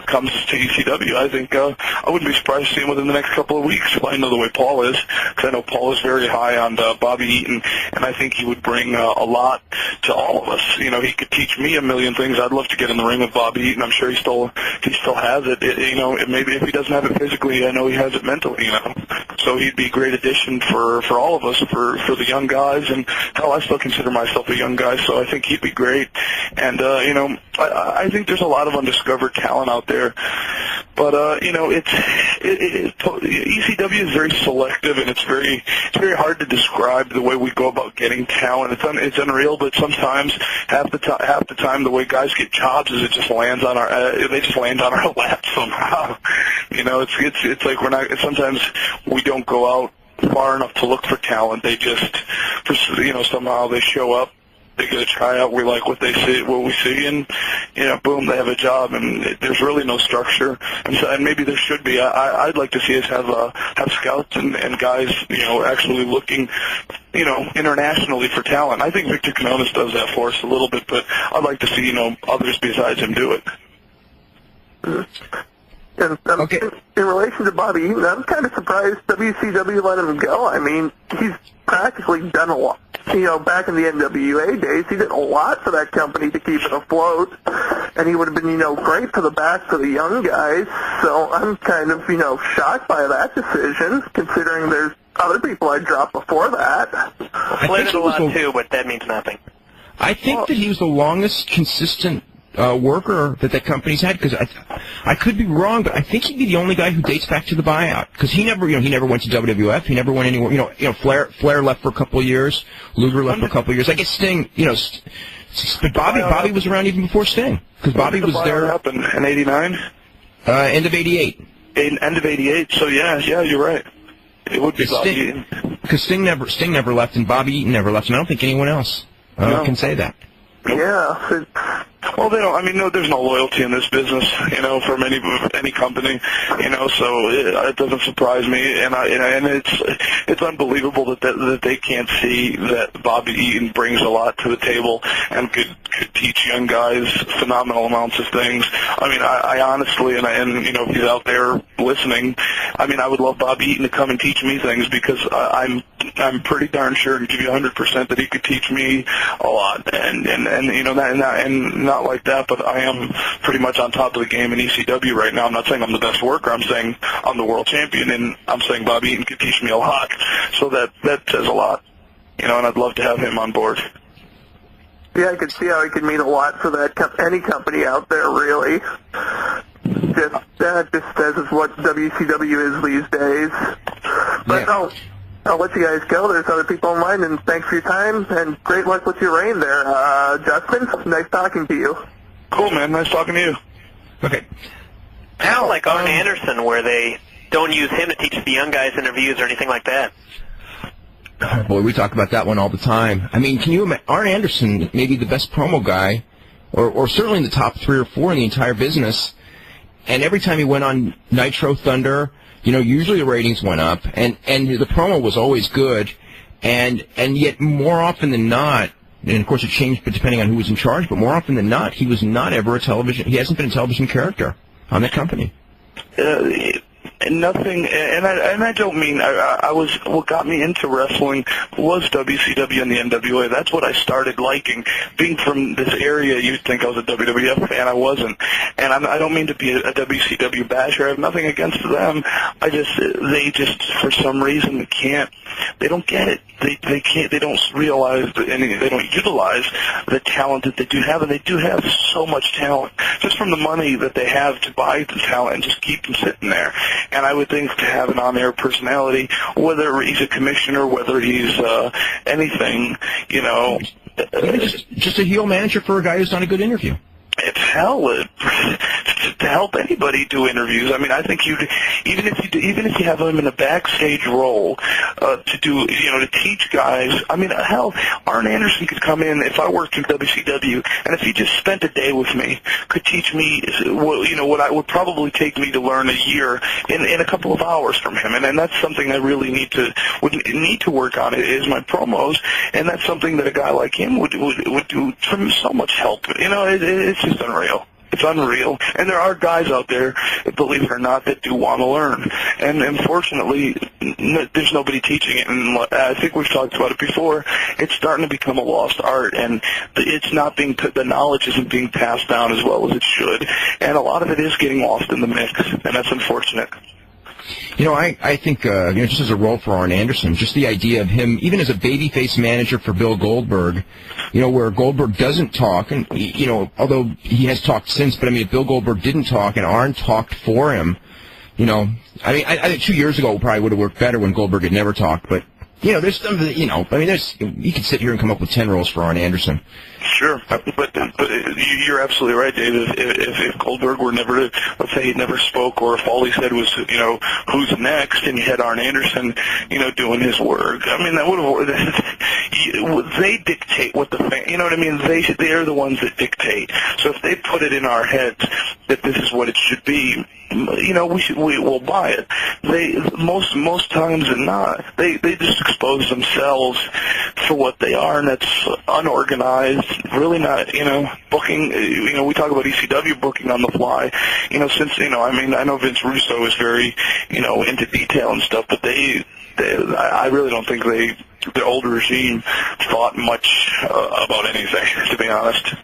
comes to ECW. I think I wouldn't be surprised to see him within the next couple of weeks. I know the way Paul is, because I know Paul is very high on Bobby Eaton, and I think he would bring a lot to all of us. You know, he could teach me a million things. I'd love to get in the ring with Bobby Eaton. I'm sure he still has it. You know, maybe if he doesn't have it physically, I know he has it mentally. You know. So he'd be a great addition for all of us, for the young guys, and hell, I still consider myself a young guy, so I think he'd be great. And you know, I think there's a lot of undiscovered talent out there, but you know, ECW is very selective, and it's very hard to describe the way we go about getting talent. It's unreal, but sometimes half the time the way guys get jobs is it just lands on they just land on our lap somehow. You know, it's like we're not. Sometimes we don't go out far enough to look for talent. They just, you know, somehow they show up. They get a tryout. We like what we see, and you know, boom, they have a job. And there's really no structure. And maybe there should be. I'd like to see us have scouts and guys, you know, actually looking, you know, internationally for talent. I think Victor Canonis does that for us a little bit, but I'd like to see, you know, others besides him do it. And okay. In relation to Bobby Eaton, I'm kind of surprised WCW let him go. I mean, he's practically done a lot. You know, back in the NWA days, he did a lot for that company to keep it afloat, and he would have been, you know, great for the young guys. So I'm kind of, you know, shocked by that decision, considering there's other people I'd dropped before that. Flair did a lot too, but that means nothing. I think that he was the longest consistent worker that company's had, because I could be wrong, but I think he'd be the only guy who dates back to the buyout, because he never went to WWF, he never went anywhere. You know, Flair left for a couple of years, Luger left for a couple of years. I guess Sting, you know, but Bobby was around even before Sting, because Bobby was there. Happened in '89. End of '88. End of '88. So yeah, you're right. It would be Bobby. Because Sting never left, and Bobby Eaton never left, and I don't think anyone else can say that. Yeah. Well, they don't. I mean, no, there's no loyalty in this business, from any company, So it doesn't surprise me, and it's unbelievable that they can't see that Bobby Eaton brings a lot to the table and could teach young guys phenomenal amounts of things. I mean, I honestly, and if he's out there listening, I mean, I would love Bobby Eaton to come and teach me things because I'm pretty darn sure to give you 100% that he could teach me a lot, and not like that, but I am pretty much on top of the game in ECW right now. I'm not saying I'm the best worker. I'm saying I'm the world champion, and I'm saying Bobby Eaton could teach me a lot. So that says a lot, and I'd love to have him on board. Yeah, I could see how he could mean a lot for any company out there, really. That just says is what WCW is these days. But Yeah. I'll let you guys go. There's other people in line, and thanks for your time, and great luck with your reign there. Justin, nice talking to you. Cool, man. Nice talking to you. Okay. Al, like Arn Anderson, where they don't use him to teach the young guys interviews or anything like that. Oh, boy, we talk about that one all the time. I mean, can you imagine? Arn Anderson may be the best promo guy, or certainly in the top 3 or 4 in the entire business. And every time he went on Nitro Thunder, usually the ratings went up, and the promo was always good, and yet more often than not, and of course it changed depending on who was in charge, but more often than not, he was not ever he hasn't been a television character on that company. Nothing, and I don't mean what got me into wrestling was WCW and the NWA. That's what I started liking. Being from this area, you'd think I was a WWF fan. I wasn't, and I don't mean to be a WCW basher. I have nothing against them. They just for some reason they don't get it. They can't. They don't realize they don't utilize the talent that they do have, and they do have so much talent just from the money that they have to buy the talent and just keep them sitting there. And I would think to have an on-air personality, whether he's a commissioner, whether he's anything, Just a heel manager for a guy who's done a good interview. It's hell to help anybody do interviews. I mean, I think even if you have him in a backstage role to teach guys. I mean, hell, Arn Anderson could come in if I worked in WCW, and if he just spent a day with me, could teach me what I would probably take me to learn a year in a couple of hours from him. And that's something I really would need to work on is my promos, and that's something that a guy like him would do for so much help. It's just unreal. It's unreal. And there are guys out there, believe it or not, that do want to learn. And unfortunately, there's nobody teaching it. And I think we've talked about it before. It's starting to become a lost art, and it's not the knowledge isn't being passed down as well as it should. And a lot of it is getting lost in the mix, and that's unfortunate. I think, just as a role for Arn Anderson, just the idea of him, even as a babyface manager for Bill Goldberg, where Goldberg doesn't talk, and, although he has talked since, but I mean, if Bill Goldberg didn't talk and Arn talked for him, I think 2 years ago it probably would have worked better when Goldberg had never talked, but, there's some, you could sit here and come up with 10 roles for Arn Anderson. Sure, but you're absolutely right, Dave. If Goldberg were never, let's say he never spoke, or if all he said was, who's next, and you had Arn Anderson, doing his work, I mean, that would have. They dictate what the fan, you know what I mean? They're the ones that dictate. So if they put it in our heads that this is what it should be, we'll buy it. Most times than not, they just expose themselves for what they are, and that's unorganized. Really not, booking. We talk about ECW booking on the fly. Since I know Vince Russo is very, into detail and stuff, but I really don't think the old regime thought much about anything, to be honest.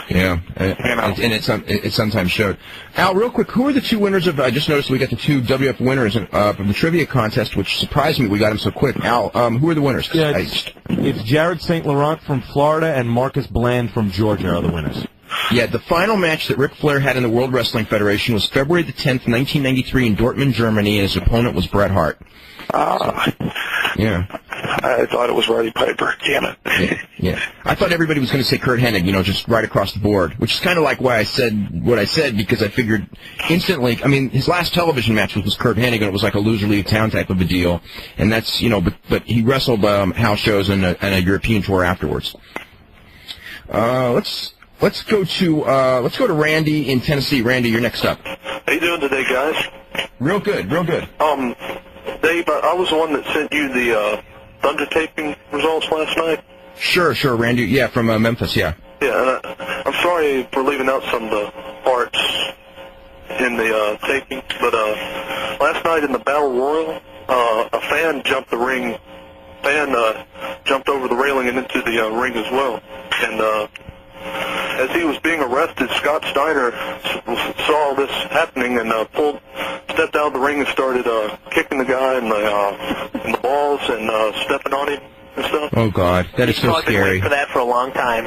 Yeah, and it sometimes showed. Al, real quick, who are the 2 winners of? I just noticed we got the 2 WF winners from the trivia contest, which surprised me. We got them so quick. Al, who are the winners? Yeah, it's Jared St. Laurent from Florida and Marcus Bland from Georgia are the winners. Yeah, the final match that Ric Flair had in the World Wrestling Federation was February the 10th, 1993 in Dortmund, Germany, and his opponent was Bret Hart. Yeah. I thought it was Roddy Piper. Damn it. Yeah. I thought everybody was going to say Kurt Hennig, you know, just right across the board, which is kind of like why I said what I said, because I figured instantly, I mean, his last television match was Kurt Hennig, and it was like a loser leave town type of a deal. And that's, you know, but he wrestled house shows and a European tour afterwards. Let's go to Randy in Tennessee. Randy, you're next up. How you doing today, guys? Real good, real good. Dave, I was the one that sent you the thunder taping results last night. Sure, Randy. Yeah, from Memphis, yeah. Yeah, I'm sorry for leaving out some of the parts in the taping, but last night in the Battle Royal, a fan jumped the ring. Jumped over the railing and into the ring as well. And as he was being arrested, Scott Steiner saw this happening and stepped out of the ring and started kicking the guy in the balls and stepping on him and stuff. Oh God, that is so scary. Been waiting for that for a long time.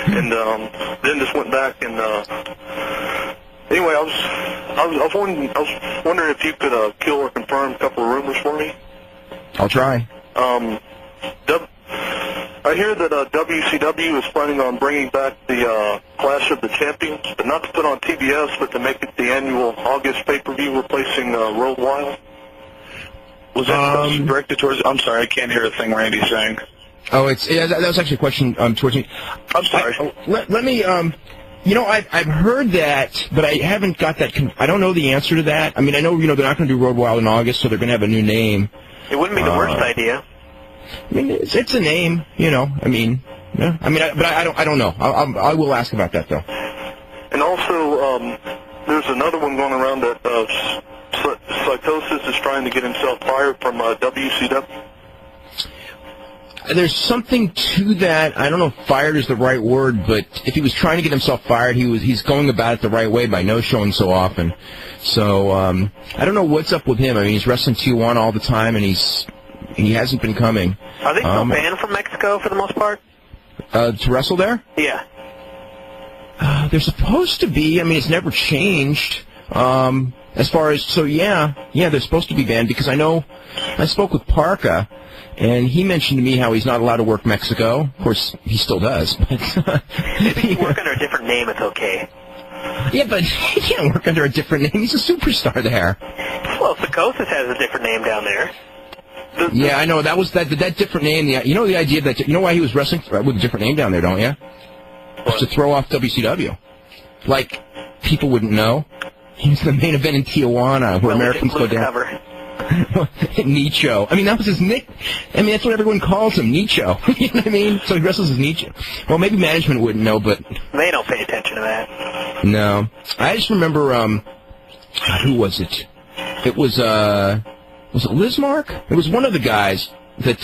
And then just went back and anyway, I was wondering if you could kill or confirm a couple of rumors for me. I'll try. I hear that WCW is planning on bringing back the Clash of the Champions, but not to put on TBS, but to make it the annual August pay-per-view replacing Road Wild. Was that directed towards... I'm sorry, I can't hear a thing Randy's saying. Oh, that was actually a question towards me. I'm sorry. Let me... you know, I've heard that, but I haven't got that... I don't know the answer to that. I mean, I know, you know, they're not going to do Road Wild in August, so they're going to have a new name. It wouldn't be the worst idea. I mean, it's a name, you know. I mean, yeah. I mean, but I don't know. I will ask about that though. And also, there's another one going around that Psychosis is trying to get himself fired from WCW. There's something to that. I don't know if fired is the right word, but if he was trying to get himself fired, he's going about it the right way by no-showing so often. So I don't know what's up with him. I mean, he's wrestling Tijuana all the time, and he hasn't been coming. Are they still banned from Mexico for the most part? To wrestle there? Yeah. They're supposed to be. I mean, it's never changed. As far as, so yeah, they're supposed to be banned, because I know I spoke with Parka, and he mentioned to me how he's not allowed to work Mexico. Of course, he still does. But if he work under a different name, it's okay. Yeah, but he can't work under a different name. He's a superstar there. Well, Psychosis has a different name down there. Yeah, I know. That was that different name. You know the idea that, you know why he was wrestling with a different name down there, don't you? Just to throw off WCW. Like, people wouldn't know. He was the main event in Tijuana, where Americans go down. Nicho. I mean, that was his nick. I mean, that's what everyone calls him, Nicho. You know what I mean? So he wrestles as Nicho. Well, maybe management wouldn't know, but they don't pay attention to that. No, I just remember. Who was it? It was it Lizmark? It was one of the guys that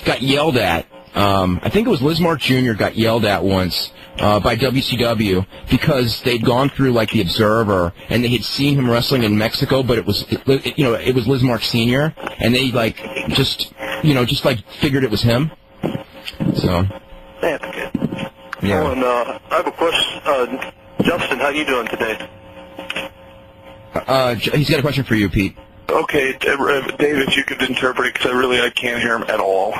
got yelled at. I think it was Lizmark Jr. got yelled at once by WCW because they'd gone through like the Observer and they had seen him wrestling in Mexico, but it was Lizmark Sr. and they just figured it was him. So that's good. Yeah. Oh, and I have a question, Justin. How you doing today? He's got a question for you, Pete. Okay, Dave, if you could interpret it, because I can't hear him at all.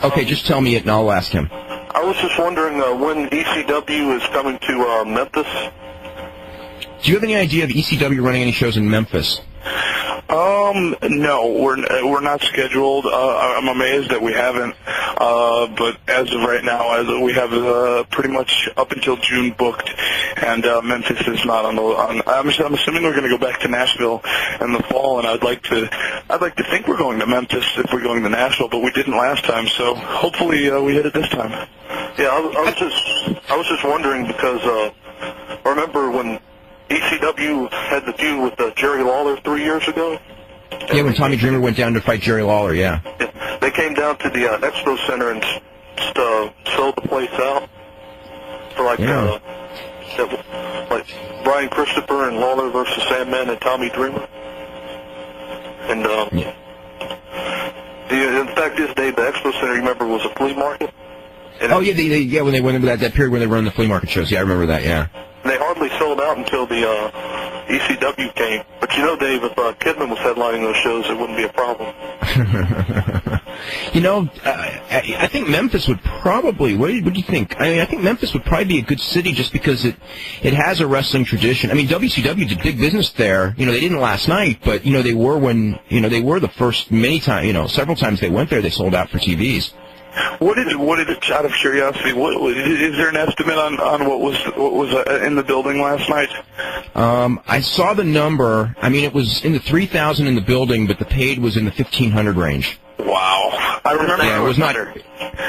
Okay, just tell me it and I'll ask him. I was just wondering when ECW is coming to Memphis. Do you have any idea of ECW running any shows in Memphis? No, we're not scheduled. I'm amazed that we haven't. But as of right now, we have pretty much up until June booked, and Memphis is not on the. I'm assuming we're going to go back to Nashville in the fall, and I'd like to think we're going to Memphis if we're going to Nashville, but we didn't last time, so hopefully we hit it this time. Yeah, I was just wondering because I remember when ECW had the feud with Jerry Lawler 3 years ago. Yeah, when Tommy Dreamer went down to fight Jerry Lawler, yeah. They came down to the Expo Center and sold the place out for like Brian Christopher and Lawler versus Sandman and Tommy Dreamer. And the fact is, Dave, the Expo Center, you remember, was a flea market. And when they went into that period when they run the flea market shows. Yeah, I remember that. Yeah. They hardly sold out until the ECW came. But you know, Dave, if Kidman was headlining those shows, it wouldn't be a problem. You know, I think Memphis would probably. What do you think? I mean, I think Memphis would probably be a good city just because it has a wrestling tradition. I mean, WCW did big business there. You know, they didn't last night, but you know they were they were the first many times. You know, several times they went there, they sold out for TVs. What did it? Out of curiosity, is there an estimate on what was in the building last night? I saw the number. I mean, it was in the 3,000 in the building, but the paid was in the 1,500 range. Wow, I remember. Yeah, it was not.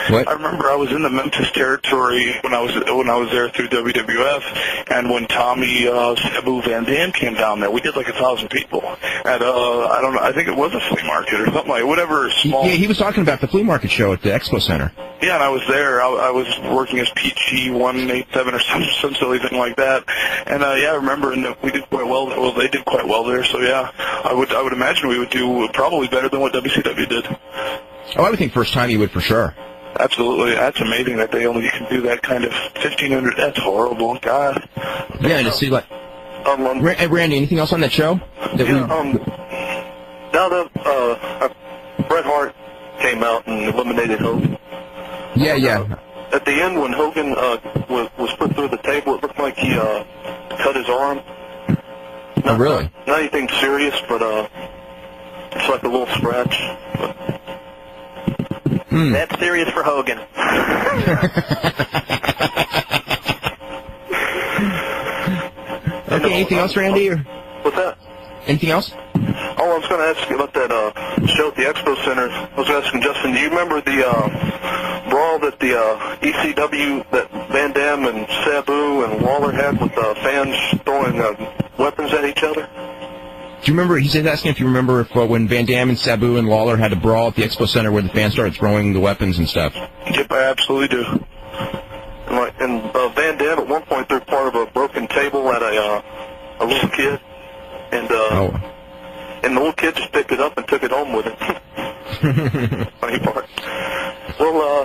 What? I remember I was in the Memphis territory when I was there through WWF, and when Tommy Sabu Van Dam came down there, we did like 1,000 people at I don't know, I think it was a flea market or something like whatever small. Yeah, he was talking about the flea market show at the Expo Center. Yeah, and I was there. I was working as PG 187 or some silly thing like that, and yeah, I remember, and we did quite well. Well, they did quite well there, so yeah, I would imagine we would do probably better than what WCW did. Oh, I would think first time you would for sure. Absolutely. That's amazing that they only can do that kind of 1,500. That's horrible. God. Yeah, and to see like... Randy, anything else on that show? Now that Bret Hart came out and eliminated Hogan. Yeah. At the end, when Hogan was put through the table, it looked like he cut his arm. Oh, really? Not anything serious, but it's like a little scratch. But, That's serious for Hogan. Okay, anything else, Randy? Or? What's that? Anything else? Oh, I was going to ask you about that show at the Expo Center. I was asking Justin, do you remember the brawl that the ECW, that Van Dam and Sabu and Waller had with fans throwing weapons at each other? Do you remember, he's asking if you remember if when Van Dam and Sabu and Lawler had a brawl at the Expo Center where the fans started throwing the weapons and stuff? Yep, I absolutely do. And Van Dam at one point threw part of a broken table at a little kid, and the little kid just picked it up and took it home with him. Funny part. Well,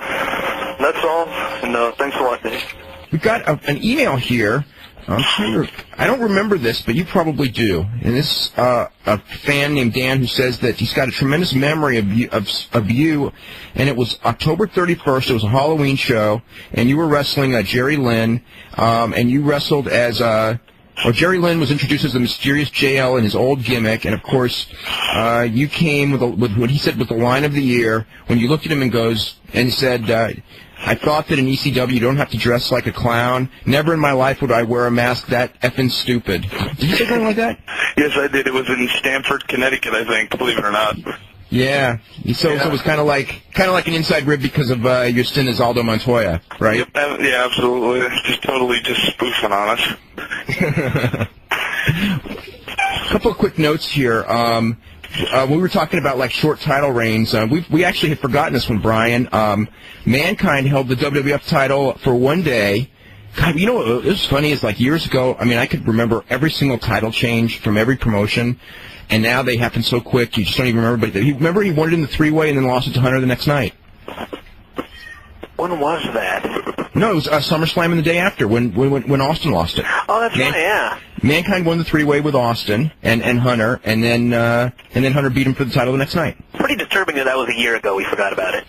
that's all, and thanks a lot, Dave. We've got an email here. I don't remember this, but you probably do. And this a fan named Dan who says that he's got a tremendous memory of you, and it was October 31st. It was a Halloween show, and you were wrestling Jerry Lynn, and you wrestled as Jerry Lynn was introduced as the mysterious JL in his old gimmick, and of course, you came with what he said was the line of the year when you looked at him and said. I thought that in ECW you don't have to dress like a clown. Never in my life would I wear a mask that effing stupid. Did you say something like that? Yes, I did. It was in Stamford, Connecticut, I think, believe it or not. Yeah. So it was kind of like an inside rib because of your stint as Aldo Montoya, right? Yep, yeah, absolutely. Just totally just spoofing on us. A couple of quick notes here. We were talking about like short title reigns. We actually had forgotten this one, Brian. Mankind held the WWF title for one day. God, you know what was funny is like years ago, I mean, I could remember every single title change from every promotion, and now they happen so quick you just don't even remember. But remember he won it in the three-way and then lost it to Hunter the next night. When was that? No, it was SummerSlam and the day after when Austin lost it. Oh, that's right, yeah. Mankind won the three-way with Austin and Hunter, and then Hunter beat him for the title the next night. Pretty disturbing that was a year ago. We forgot about it.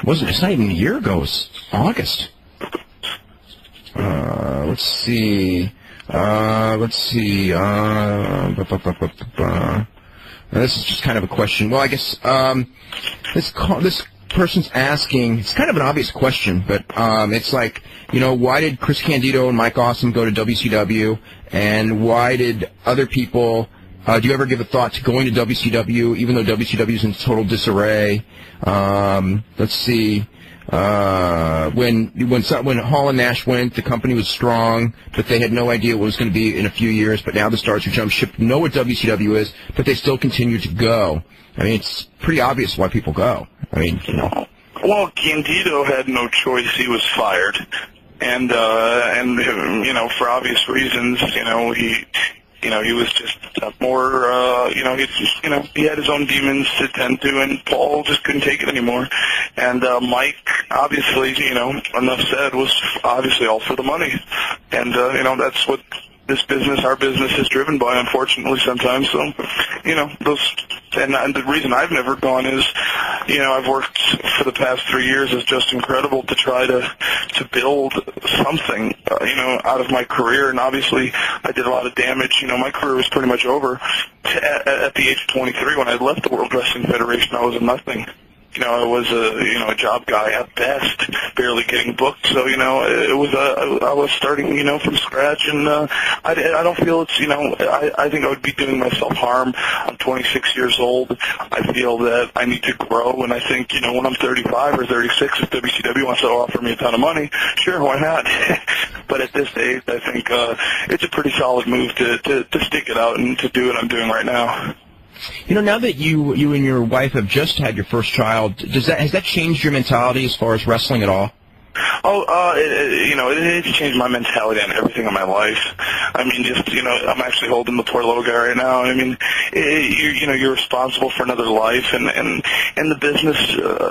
Wasn't it's not even a year ago. It was August. Let's see. This is just kind of a question. Well, I guess this person's asking, it's kind of an obvious question, but it's like, you know, why did Chris Candido and Mike Awesome go to WCW, and why did other people, do you ever give a thought to going to WCW, even though WCW is in total disarray? Let's see, when Hall and Nash went, the company was strong, but they had no idea what it was going to be in a few years, but now the stars who jump ship know what WCW is, but they still continue to go. I mean, it's pretty obvious why people go. I mean, you know. Well, Candido had no choice. He was fired. And you know, for obvious reasons, he was just more, he had his own demons to tend to, and Paul just couldn't take it anymore. And Mike, obviously, enough said, was obviously all for the money. And, that's what this business, our business, is driven by, unfortunately, sometimes. So, you know, and the reason I've never gone is, you know, I've worked for the past 3 years as just incredible to try to build something, you know, out of my career. And obviously, I did a lot of damage. You know, my career was pretty much over at the age of 23 when I left the World Wrestling Federation. I was a nothing. You know, I was a job guy at best, barely getting booked. So, you know, I was starting, you know, from scratch, and I don't feel it's, you know, I think I would be doing myself harm. I'm 26 years old. I feel that I need to grow, and I think, you know, when I'm 35 or 36, if WCW wants to offer me a ton of money, sure, why not? But at this age, I think it's a pretty solid move to stick it out and to do what I'm doing right now. You know, now that you and your wife have just had your first child, has that changed your mentality as far as wrestling at all? Oh, you know, it's changed my mentality on everything in my life. I mean, just, you know, I'm actually holding the poor little guy right now. I mean, you know, you're responsible for another life, and the business,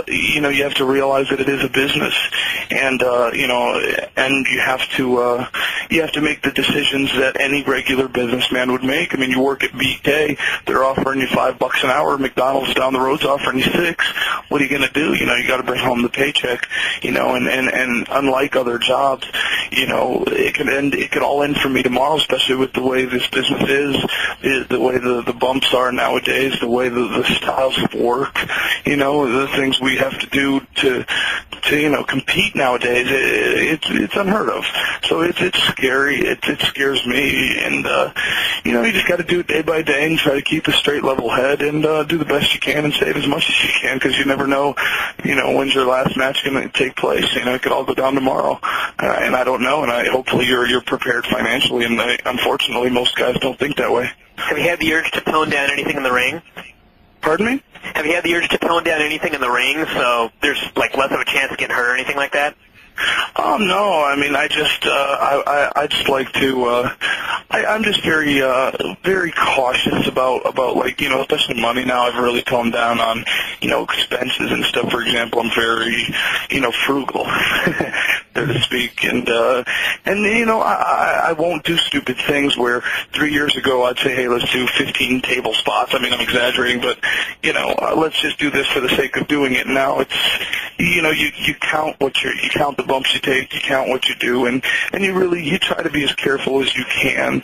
you know, you have to realize that it is a business, and you know, and you have to make the decisions that any regular businessman would make. I mean, you work at BK, they're offering you $5 an hour. McDonald's down the road's offering you $6. What are you going to do? You know, you got to bring home the paycheck. You know, and unlike other jobs, you know, it could all end for me tomorrow, especially with the way this business is the way the bumps are nowadays, the way the styles of work, you know, the things we have to do to you know, compete nowadays. It's unheard of. So it's scary. It scares me, and you know, you just got to do it day by day and try to keep a straight, level head, and do the best you can and save as much as you can, because you never know, you know, when's your last match going to take place. You know, it could all go down tomorrow, and I don't know. And hopefully you're prepared financially. And unfortunately, most guys don't think that way. Have you had the urge to tone down anything in the ring? Pardon me? Have you had the urge to tone down anything in the ring so there's like less of a chance of getting hurt or anything like that? No, I mean, I just like to, I'm just very, very cautious about like, you know, especially money now. I've really toned down on, you know, expenses and stuff. For example, I'm very, you know, frugal, there to speak, and you know, I won't do stupid things where 3 years ago I'd say, hey, let's do 15 table spots. I mean, I'm exaggerating, but, you know, let's just do this for the sake of doing it. Now it's, you know, you count you count the bumps you take, you count what you do, and you try to be as careful as you can,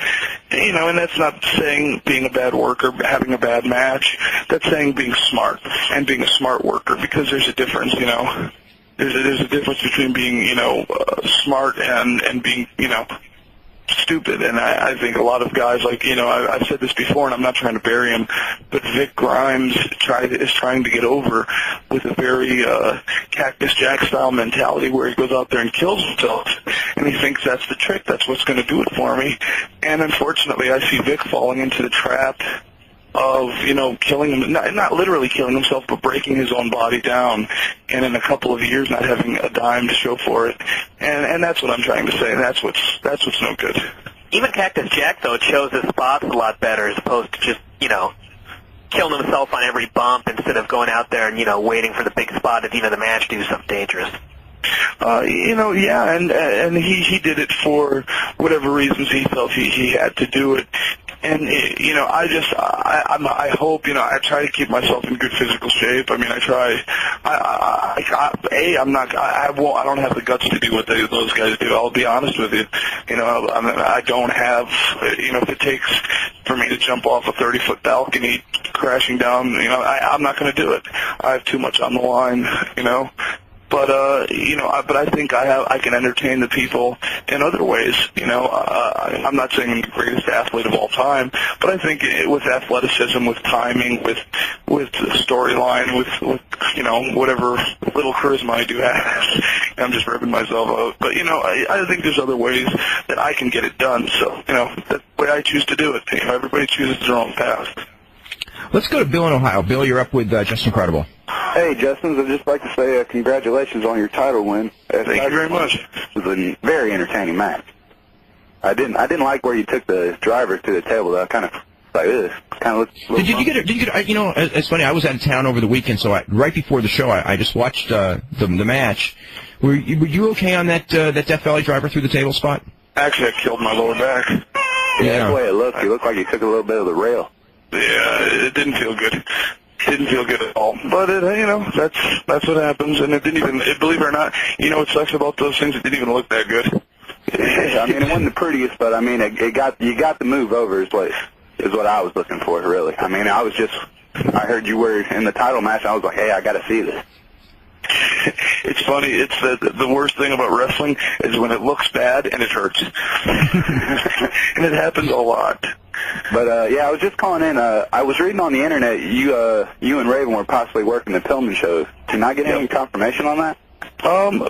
you know, and that's not saying being a bad worker, having a bad match. That's saying being smart and being a smart worker, because there's a difference, you know. There's a difference between being, you know, smart and being, you know, stupid. And I think a lot of guys, like, you know, I've said this before, and I'm not trying to bury him, but Vic Grimes is trying to get over with a very Cactus Jack style mentality where he goes out there and kills himself, and he thinks that's the trick, that's what's going to do it for me. And unfortunately, I see Vic falling into the trap of, you know, killing him, not literally killing himself, but breaking his own body down, and in a couple of years not having a dime to show for it. And that's what I'm trying to say, and that's what's no good. Even Cactus Jack, though, chose his spots a lot better as opposed to just, you know, killing himself on every bump instead of going out there and, you know, waiting for the big spot at the end of the match to do something dangerous. You know, yeah, and he did it for whatever reasons he felt he had to do it. And, you know, I hope, you know, I try to keep myself in good physical shape. I mean, I try. I don't have the guts to do what those guys do. I'll be honest with you. You know, I don't have, you know, if it takes for me to jump off a 30-foot balcony crashing down, you know, I'm not going to do it. I have too much on the line, you know. But you know, I think I can entertain the people in other ways. You know, I'm not saying I'm the greatest athlete of all time, but I think with athleticism, with timing, with storyline, with you know, whatever little charisma I do have, I'm just ripping myself out. But you know, I think there's other ways that I can get it done. So you know, that's the way I choose to do it. You know, everybody chooses their own path. Let's go to Bill in Ohio. Bill, you're up with Just Incredible. Hey, Justin, I'd just like to say congratulations on your title win. Thank you very much. It was a very entertaining match. I didn't like where you took the drivers to the table. That kind of like this. Kind of looked. Did you get? You know, it's funny. I was out of town over the weekend, so right before the show, I just watched the match. Were you okay on that Death Valley driver through the table spot? Actually, I killed my lower back. Yeah, that's the way it looked. He looked like he took a little bit of the rail. Yeah, it didn't feel good. Didn't feel good at all. But that's what happens. And it didn't even. Believe it or not, what sucks about those things? It didn't even look that good. Yeah, I mean, it wasn't the prettiest, but I mean, you got the move over is what I was looking for, really. I mean, I heard you were in the title match. And I was like, hey, I got to see this. It's funny. It's the worst thing about wrestling is when it looks bad and it hurts, and it happens a lot. But yeah, I was just calling in. I was reading on the internet you and Raven were possibly working the Pillman shows. Did I get any confirmation on that? From the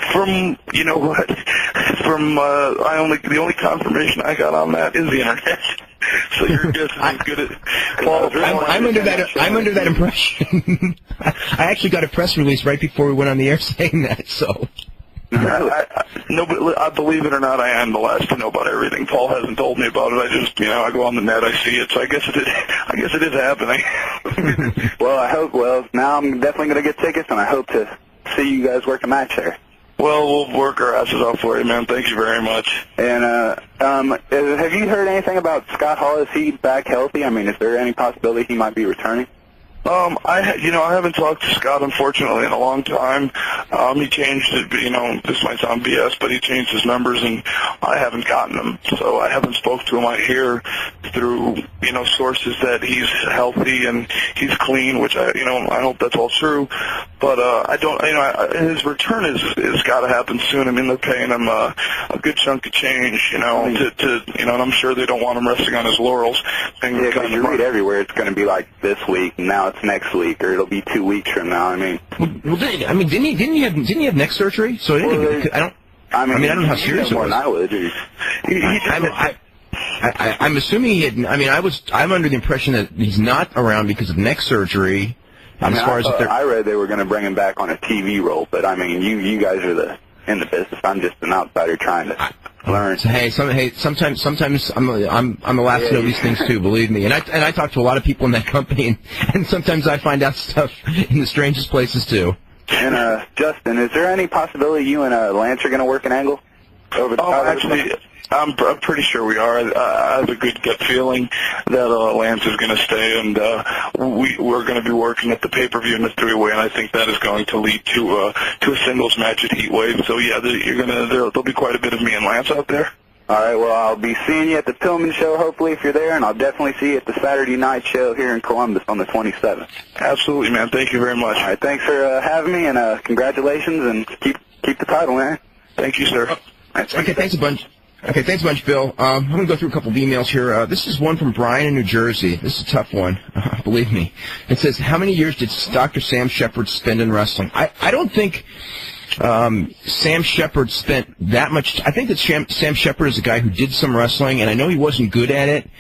only confirmation I got on that is the internet. So your guess is as good as. Well, I'm under that impression. I actually got a press release right before we went on the air saying that. So. No, but I believe it or not, I am the last to know about everything. Paul hasn't told me about it. I just, I go on the net, I see it. So I guess it is happening. Well, now I'm definitely going to get tickets, and I hope to see you guys work a match there. Well, we'll work our asses off for you, man. Thank you very much. And have you heard anything about Scott Hall? Is he back healthy? I mean, is there any possibility he might be returning? I haven't talked to Scott, unfortunately, in a long time. He changed it, this might sound BS, but he changed his numbers, and I haven't gotten them. So I haven't spoke to him. I hear through, sources that he's healthy and he's clean, which I hope that's all true. But I don't, his return is got to happen soon. I mean, they're paying him a good chunk of change, and I'm sure they don't want him resting on his laurels. Yeah, because you read everywhere it's going to be like this week, and now it's next week, or it'll be 2 weeks from now. I mean, didn't he have neck surgery? So I don't know how serious it was. More than I would. I'm assuming he had. I mean, I'm under the impression that he's not around because of neck surgery. I read they were going to bring him back on a TV role, but I mean, you guys are in the business. I'm just an outsider trying to learn. Sometimes I'm the last to know these things too. Believe me, and I talk to a lot of people in that company, and sometimes I find out stuff in the strangest places too. And Justin, is there any possibility you and Lance are going to work an angle over the top? Actually, I'm pretty sure we are. I have a good gut feeling that Lance is going to stay, and we're going to be working at the pay-per-view in the three-way, and I think that is going to lead to a singles match at Heatwave. So yeah, there'll be quite a bit of me and Lance out there. All right. Well, I'll be seeing you at the Pillman show, hopefully, if you're there, and I'll definitely see you at the Saturday night show here in Columbus on the 27th. Absolutely, man. Thank you very much. All right. Thanks for having me, and congratulations, and keep the title, man. Thank you, sir. Okay. Thanks a bunch. Okay, thanks a bunch, Bill. I'm going to go through a couple of emails here. This is one from Bryan in New Jersey. This is a tough one, believe me. It says, how many years did Dr. Sam Shepard spend in wrestling? I don't think Sam Shepard spent that much. I think that Sam Shepard is a guy who did some wrestling, and I know he wasn't good at it,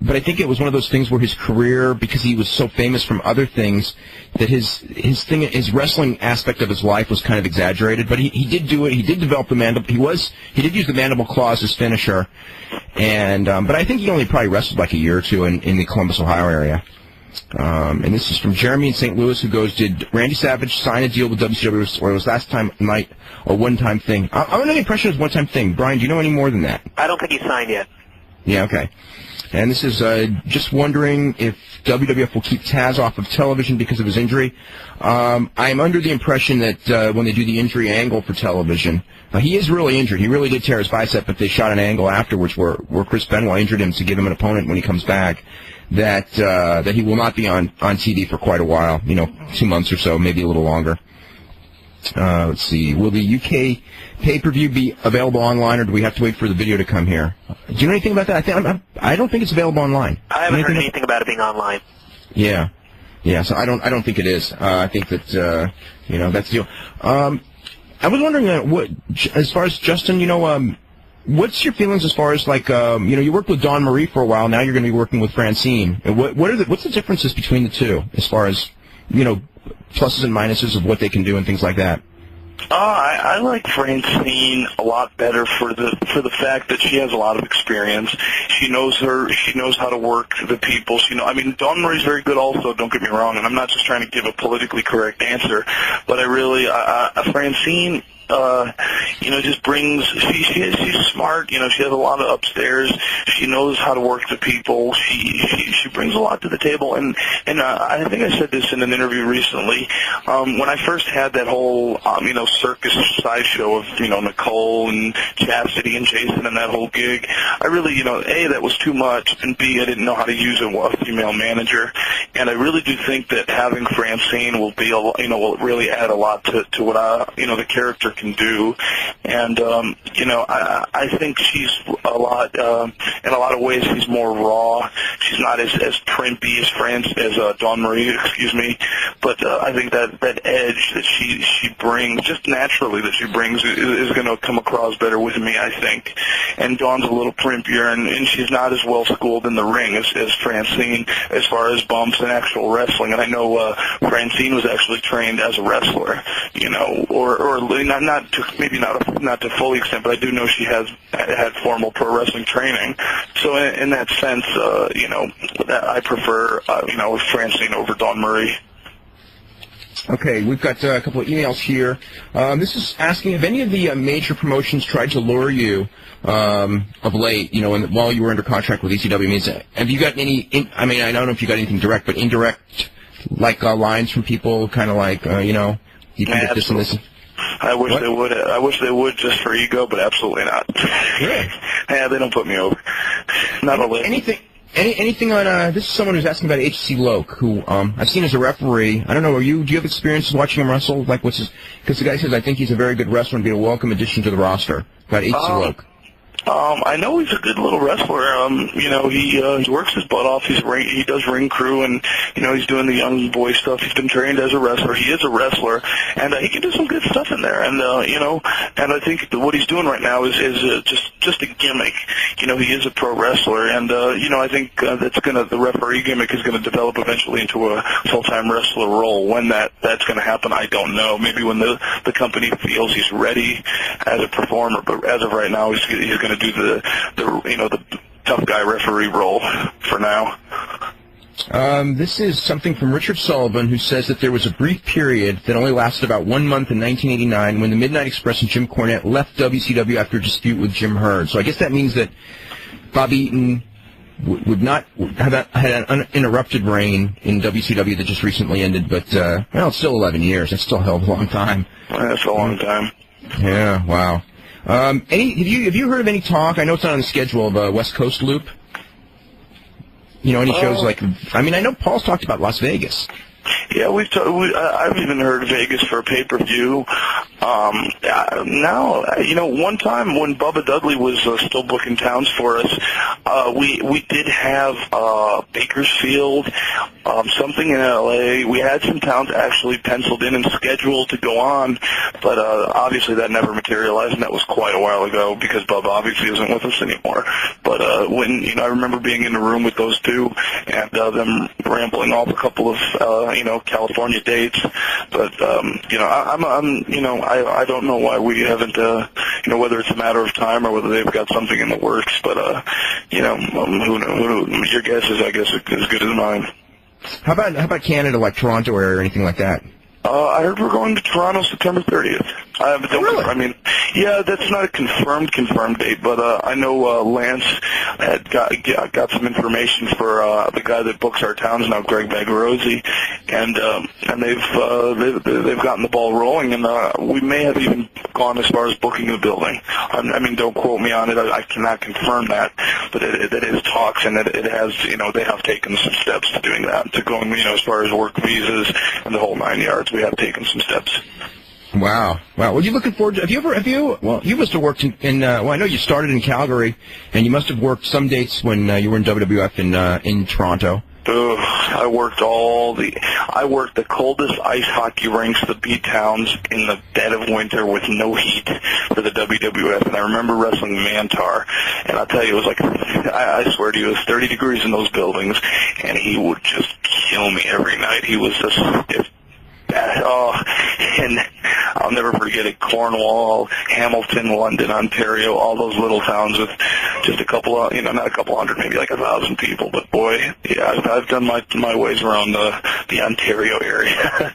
but I think it was one of those things where his career, because he was so famous from other things, that his wrestling aspect of his life was kind of exaggerated. But he did do it. He did develop the mandible. He did use the mandible claw as his finisher, and but I think he only probably wrestled like a year or two in the Columbus, Ohio area. And this is from Jeremy in St. Louis, who goes, did Randy Savage sign a deal with WCW, or was last time night a one-time thing? I'm under the impression it was a one-time thing. Brian, do you know any more than that? I don't think he signed yet. Yeah, okay. And this is just wondering if WWF will keep Taz off of television because of his injury. I'm under the impression that when they do the injury angle for television, he is really injured. He really did tear his bicep, but they shot an angle afterwards where Chris Benoit injured him to give him an opponent when he comes back. That he will not be on TV for quite a while, 2 months or so, maybe a little longer. Let's see. Will the UK pay-per-view be available online, or do we have to wait for the video to come here? Do you know anything about that? I don't think it's available online. I haven't heard anything about it being online. Yeah. So I don't think it is. I think that that's the deal. I was wondering what, as far as Justin, what's your feelings as far as you worked with Dawn Marie for a while. Now you're going to be working with Francine. What's the differences between the two as far as pluses and minuses of what they can do and things like that? I like Francine a lot better for the fact that she has a lot of experience. She knows how to work the people. Dawn Marie's very good also, don't get me wrong, and I'm not just trying to give a politically correct answer, but Francine just brings. She's smart. She has a lot of upstairs. She knows how to work the people. She brings a lot to the table. And I think I said this in an interview recently. When I first had that whole circus sideshow of Nicole and Chastity and Jason and that whole gig, I really A, that was too much, and B, I didn't know how to use a female manager. And I really do think that having Francine will be will really add a lot to what the character can do. And I think she's a lot in a lot of ways. She's more raw. She's not as primpy as Dawn Marie, excuse me. But I think that edge that she brings, just naturally that she brings, is going to come across better with me, I think. And Dawn's a little primpier, and she's not as well schooled in the ring as Francine as far as bumps and actual wrestling. And I know Francine was actually trained as a wrestler, or not to fully extent, but I do know she has had formal pro wrestling training. So in that sense, that I prefer Francine over Dawn Marie. Okay, we've got a couple of emails here. This is asking if any of the major promotions tried to lure you of late, while you were under contract with ECW. Have you got any? I don't know if you got anything direct, but indirect, lines from people, kind of like, you can get this and this. I wish they would. I wish they would, just for ego, but absolutely not. Really? Yeah, they don't put me over. Not a list. Anything on, this is someone who's asking about HC Loke, who I've seen as a referee. I don't know, do you have experience watching him wrestle? Because the guy says, I think he's a very good wrestler and be a welcome addition to the roster. About HC Loke. I know he's a good little wrestler. He works his butt off. He does ring crew, and he's doing the young boy stuff. He's been trained as a wrestler. He is a wrestler, and he can do some good stuff in there. And and I think what he's doing right now is just a gimmick. He is a pro wrestler, and I think the referee gimmick is gonna develop eventually into a full-time wrestler role. When that's gonna happen, I don't know. Maybe when the company feels he's ready as a performer. But as of right now, he's gonna do the tough guy referee role for now. This is something from Richard Sullivan, who says that there was a brief period that only lasted about 1 month in 1989 when the Midnight Express and Jim Cornette left WCW after a dispute with Jim Herd. So I guess that means that Bob Eaton would not have had an uninterrupted reign in WCW that just recently ended, but it's still 11 years. That's still a hell of a long time. That's a long time. Yeah, wow. Have you heard of any talk? I know it's not on the schedule of a West Coast loop. Any shows like? I know Paul's talked about Las Vegas. Yeah, I've even heard Vegas for a pay-per-view. Now, one time when Bubba Dudley was still booking towns for us, we did have Bakersfield, something in L.A. We had some towns actually penciled in and scheduled to go on, but obviously that never materialized, and that was quite a while ago because Bubba obviously isn't with us anymore. But when I remember being in the room with those two and them rambling off a couple of California dates, but I don't know why we haven't whether it's a matter of time or whether they've got something in the works, but who knows? Your guess is, I guess, as good as mine. How about Canada, like Toronto area or anything like that? I heard we're going to Toronto September 30th. Really? Yeah, that's not a confirmed date, but I know Lance had got some information for the guy that books our towns now, Greg Bagarozzi, and they've gotten the ball rolling, and we may have even gone as far as booking the building. Don't quote me on it. I cannot confirm that, but it is talks, and it has, they have taken some steps to doing that, to going, as far as work visas and the whole 9 yards. We have taken some steps. Wow. What are you looking forward to? You must have worked in I know you started in Calgary, and you must have worked some dates when you were in WWF in Toronto. I worked the coldest ice hockey rinks, the B towns, in the dead of winter with no heat for the WWF, and I remember wrestling Mantar, and I'll tell you, it was like, I swear to you, it was 30 degrees in those buildings, and he would just kill me every night. He was just stiff. And I'll never forget it, Cornwall, Hamilton, London, Ontario, all those little towns with just a couple of, not a couple hundred, maybe like 1,000 people, but boy, yeah, I've done my ways around the Ontario area.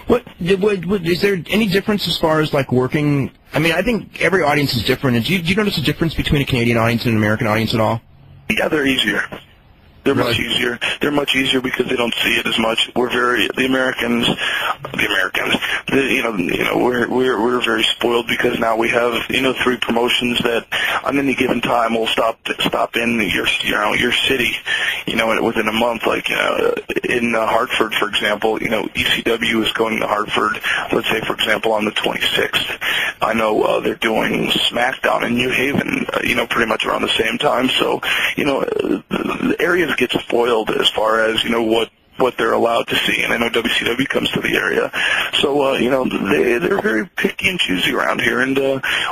What Is there any difference as far as like working? I mean, I think every audience is different. Do you notice a difference between a Canadian audience and an American audience at all? Yeah, they're easier. They're much easier. They're much easier because they don't see it as much. We're the Americans, we're very spoiled because now we have, 3 promotions that on any given time will stop in your city, within a month. Like, in Hartford, for example, ECW is going to Hartford, let's say, for example, on the 26th. I know they're doing SmackDown in New Haven, pretty much around the same time. So, the areas get spoiled as far as, what they're allowed to see, and I know WCW comes to the area, so they're very picky and choosy around here. And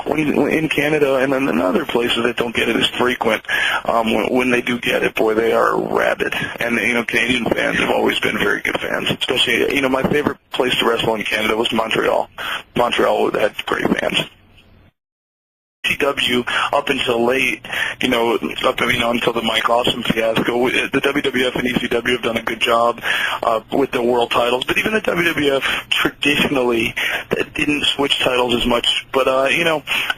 when in Canada and then in other places that don't get it as frequent, when they do get it, boy, they are rabid. And Canadian fans have always been very good fans. Especially, my favorite place to wrestle in Canada was Montreal. Montreal had great fans. ECW up until late, until the Mike Awesome fiasco. The WWF and ECW have done a good job with the world titles, but even the WWF traditionally didn't switch titles as much. But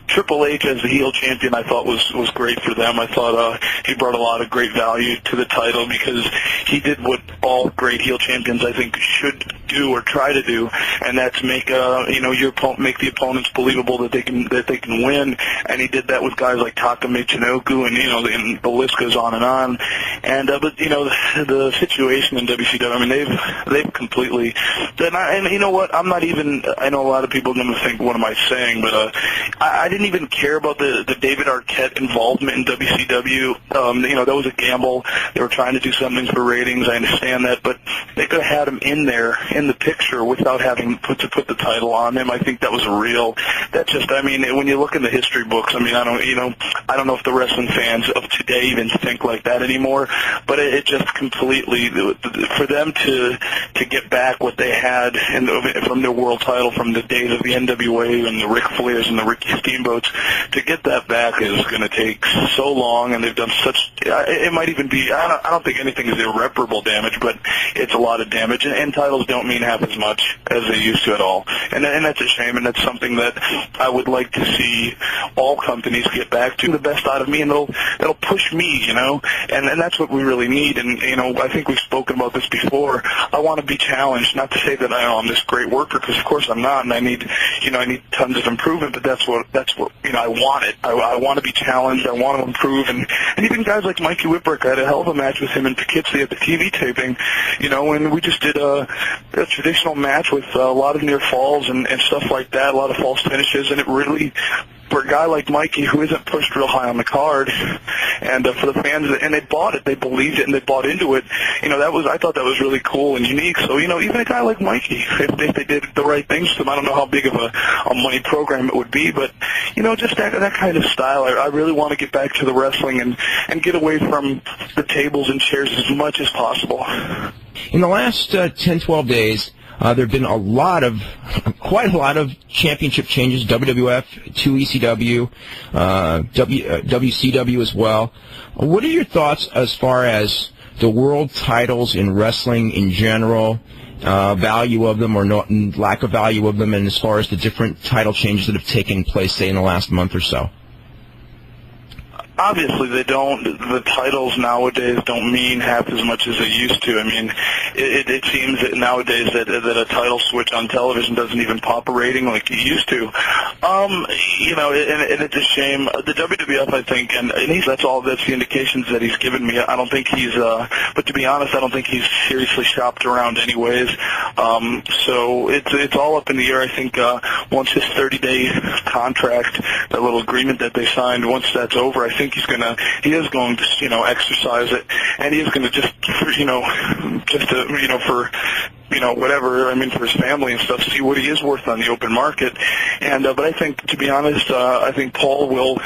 Triple H as the heel champion, I thought was great for them. I thought he brought a lot of great value to the title because he did what all great heel champions, I think, should do or try to do, and that's make make the opponents believable that they can win. And he did that with guys like Taka Michinoku, and the list goes on and on. And but the situation in WCW, I mean, they've completely. And you know what? I'm not even. I know a lot of people are going to think, what am I saying? But I didn't even care about the David Arquette involvement in WCW. That was a gamble. They were trying to do something for ratings. I understand that, but they could have had him in there in the picture without having to put the title on him. I think that was real. That's just. I mean, when you look in the history books, I mean, I don't know if the wrestling fans of today even think like that anymore, but it just completely, for them to get back what they had from their world title from the days of the NWA and the Ric Flairs and the Ricky Steamboats, to get that back is going to take so long, and they've done such, it might even be, I don't think anything is irreparable damage, but it's a lot of damage, and titles don't mean half as much as they used to at all, and that's a shame, and that's something that I would like to see all companies get back to the best out of me, and that'll push me, and that's what we really need. And I think we've spoken about this before. I want to be challenged, not to say that I'm this great worker, because of course I'm not, and I need tons of improvement. But that's what I want it. I want to be challenged. I want to improve, and even guys like Mikey Whipwreck, I had a hell of a match with him in Poughkeepsie at the TV taping, and we just did a traditional match with a lot of near falls and stuff like that, a lot of false finishes, and it really, for a guy like Mikey who isn't pushed real high on the card, and for the fans, and they bought it, they believed it, and they bought into it, I thought that was really cool and unique. So, even a guy like Mikey, if they did the right things to him, I don't know how big of a money program it would be, but, just that kind of style, I really want to get back to the wrestling and get away from the tables and chairs as much as possible. In the last 10, 12 days, there have been quite a lot of championship changes, WWF to ECW, WCW as well. What are your thoughts as far as the world titles in wrestling in general, value of them or lack of value of them, and as far as the different title changes that have taken place, say, in the last month or so? Obviously, they don't. The titles nowadays don't mean half as much as they used to. I mean, it seems that nowadays that a title switch on television doesn't even pop a rating like it used to. And it's a shame. The WWF, I think, and that's the indications that he's given me. I don't think he's, but to be honest, I don't think he's seriously shopped around anyways. So it's all up in the air. I think once his 30-day contract, that little agreement that they signed, once that's over, I think he is going to, exercise it, and he is going to whatever, I mean, for his family and stuff, see what he is worth on the open market. And, but I think, to be honest, I think Paul will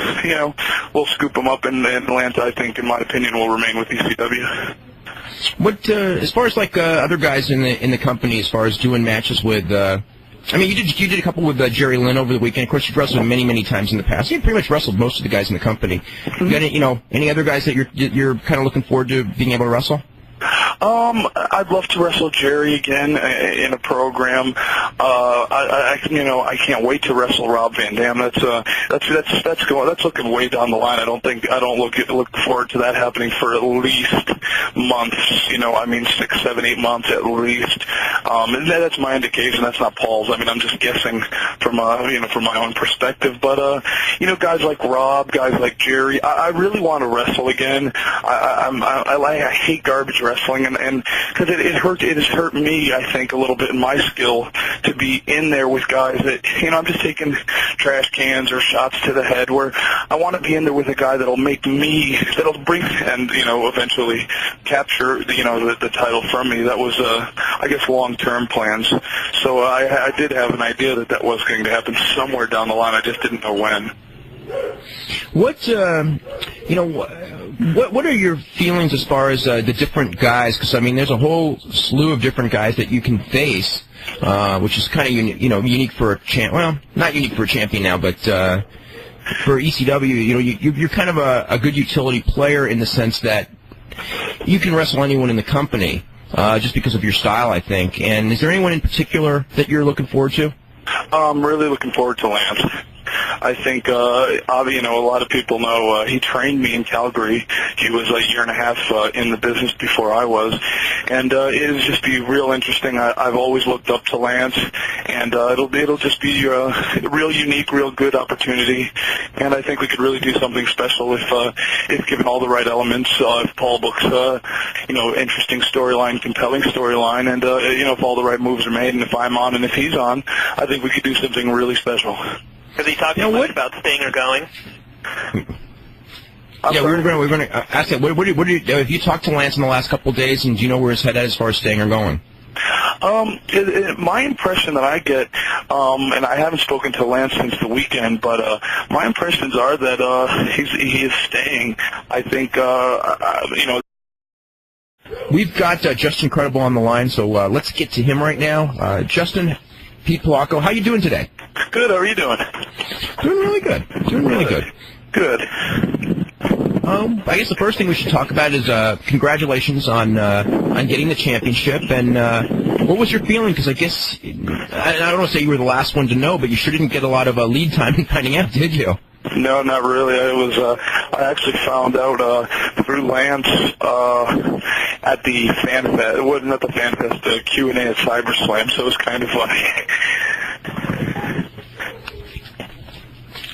scoop him up in Atlanta. I think, in my opinion, will remain with ECW. What, as far as other guys in the company, as far as doing matches with, I mean, you did a couple with Jerry Lynn over the weekend. Of course, you've wrestled many, many times in the past. You pretty much wrestled most of the guys in the company. You got any other guys that you're kind of looking forward to being able to wrestle? I'd love to wrestle Jerry again in a program. I can't wait to wrestle Rob Van Dam. That's looking way down the line. I don't look forward to that happening for at least months. 6, 7, 8 months at least. And that's my indication. That's not Paul's. I'm just guessing from my own perspective. But guys like Rob, guys like Jerry, I really want to wrestle again. I hate garbage wrestling, and because it has hurt me, I think, a little bit in my skill to be in there with guys that I'm just taking trash cans or shots to the head. Where I want to be in there with a guy that'll bring and eventually capture the title from me. That was I guess long-term plans. So I did have an idea that was going to happen somewhere down the line. I just didn't know when. What are your feelings as far as the different guys? Because there's a whole slew of different guys that you can face, which is kind of unique for a well, not unique for a champion now, but for ECW, you're kind of a good utility player in the sense that you can wrestle anyone in the company just because of your style, I think. And is there anyone in particular that you're looking forward to? I'm really looking forward to Lance. I think, a lot of people know he trained me in Calgary. He was a year and a half in the business before I was, and it'll just be real interesting. I've always looked up to Lance, and it'll just be a real unique, real good opportunity. And I think we could really do something special if given all the right elements. If Paul books, interesting storyline, compelling storyline, and if all the right moves are made, and if I'm on and if he's on, I think we could do something really special. Has he talked much about staying or going? Yeah, we're going to ask that. Have you talked to Lance in the last couple of days, and do you know where his head at as far as staying or going? My impression that I get, and I haven't spoken to Lance since the weekend, but my impressions are that he is staying. I think, We've got Justin Credible on the line, so let's get to him right now. Justin, Pete Palacco, how you doing today? Good. How are you doing? Doing really good. Good. I guess the first thing we should talk about is congratulations on getting the championship. And what was your feeling? Because I guess I don't want to say you were the last one to know, but you sure didn't get a lot of lead time in finding out, did you? No, not really. I actually found out through Lance at the Fan Fest. It wasn't at the Fan Fest, the Q&A at CyberSlam, so it was kind of funny.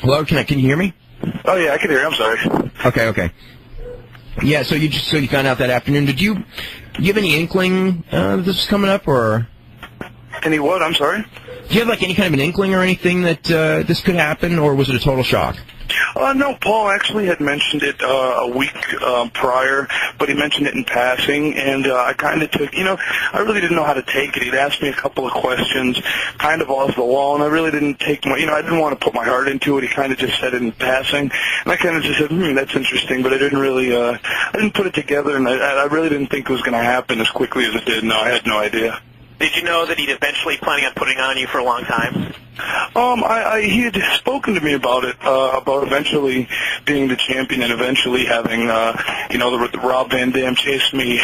Hello, can you hear me? Oh yeah, I can hear you. I'm sorry. Okay. Yeah, so you found out that afternoon. Did you have any inkling that this was coming up, or any what? I'm sorry. Do you have any kind of an inkling or anything that this could happen, or was it a total shock? No, Paul actually had mentioned it a week prior, but he mentioned it in passing, and I kind of took, I really didn't know how to take it. He'd asked me a couple of questions, kind of off the wall, and I really didn't take I didn't want to put my heart into it. He kind of just said it in passing, and I kind of just said, that's interesting, but I didn't really, I didn't put it together, and I really didn't think it was going to happen as quickly as it did. No, I had no idea. Did you know that he'd eventually planning on putting on you for a long time? He had spoken to me about it, about eventually being the champion and eventually having, the Rob Van Dam chase me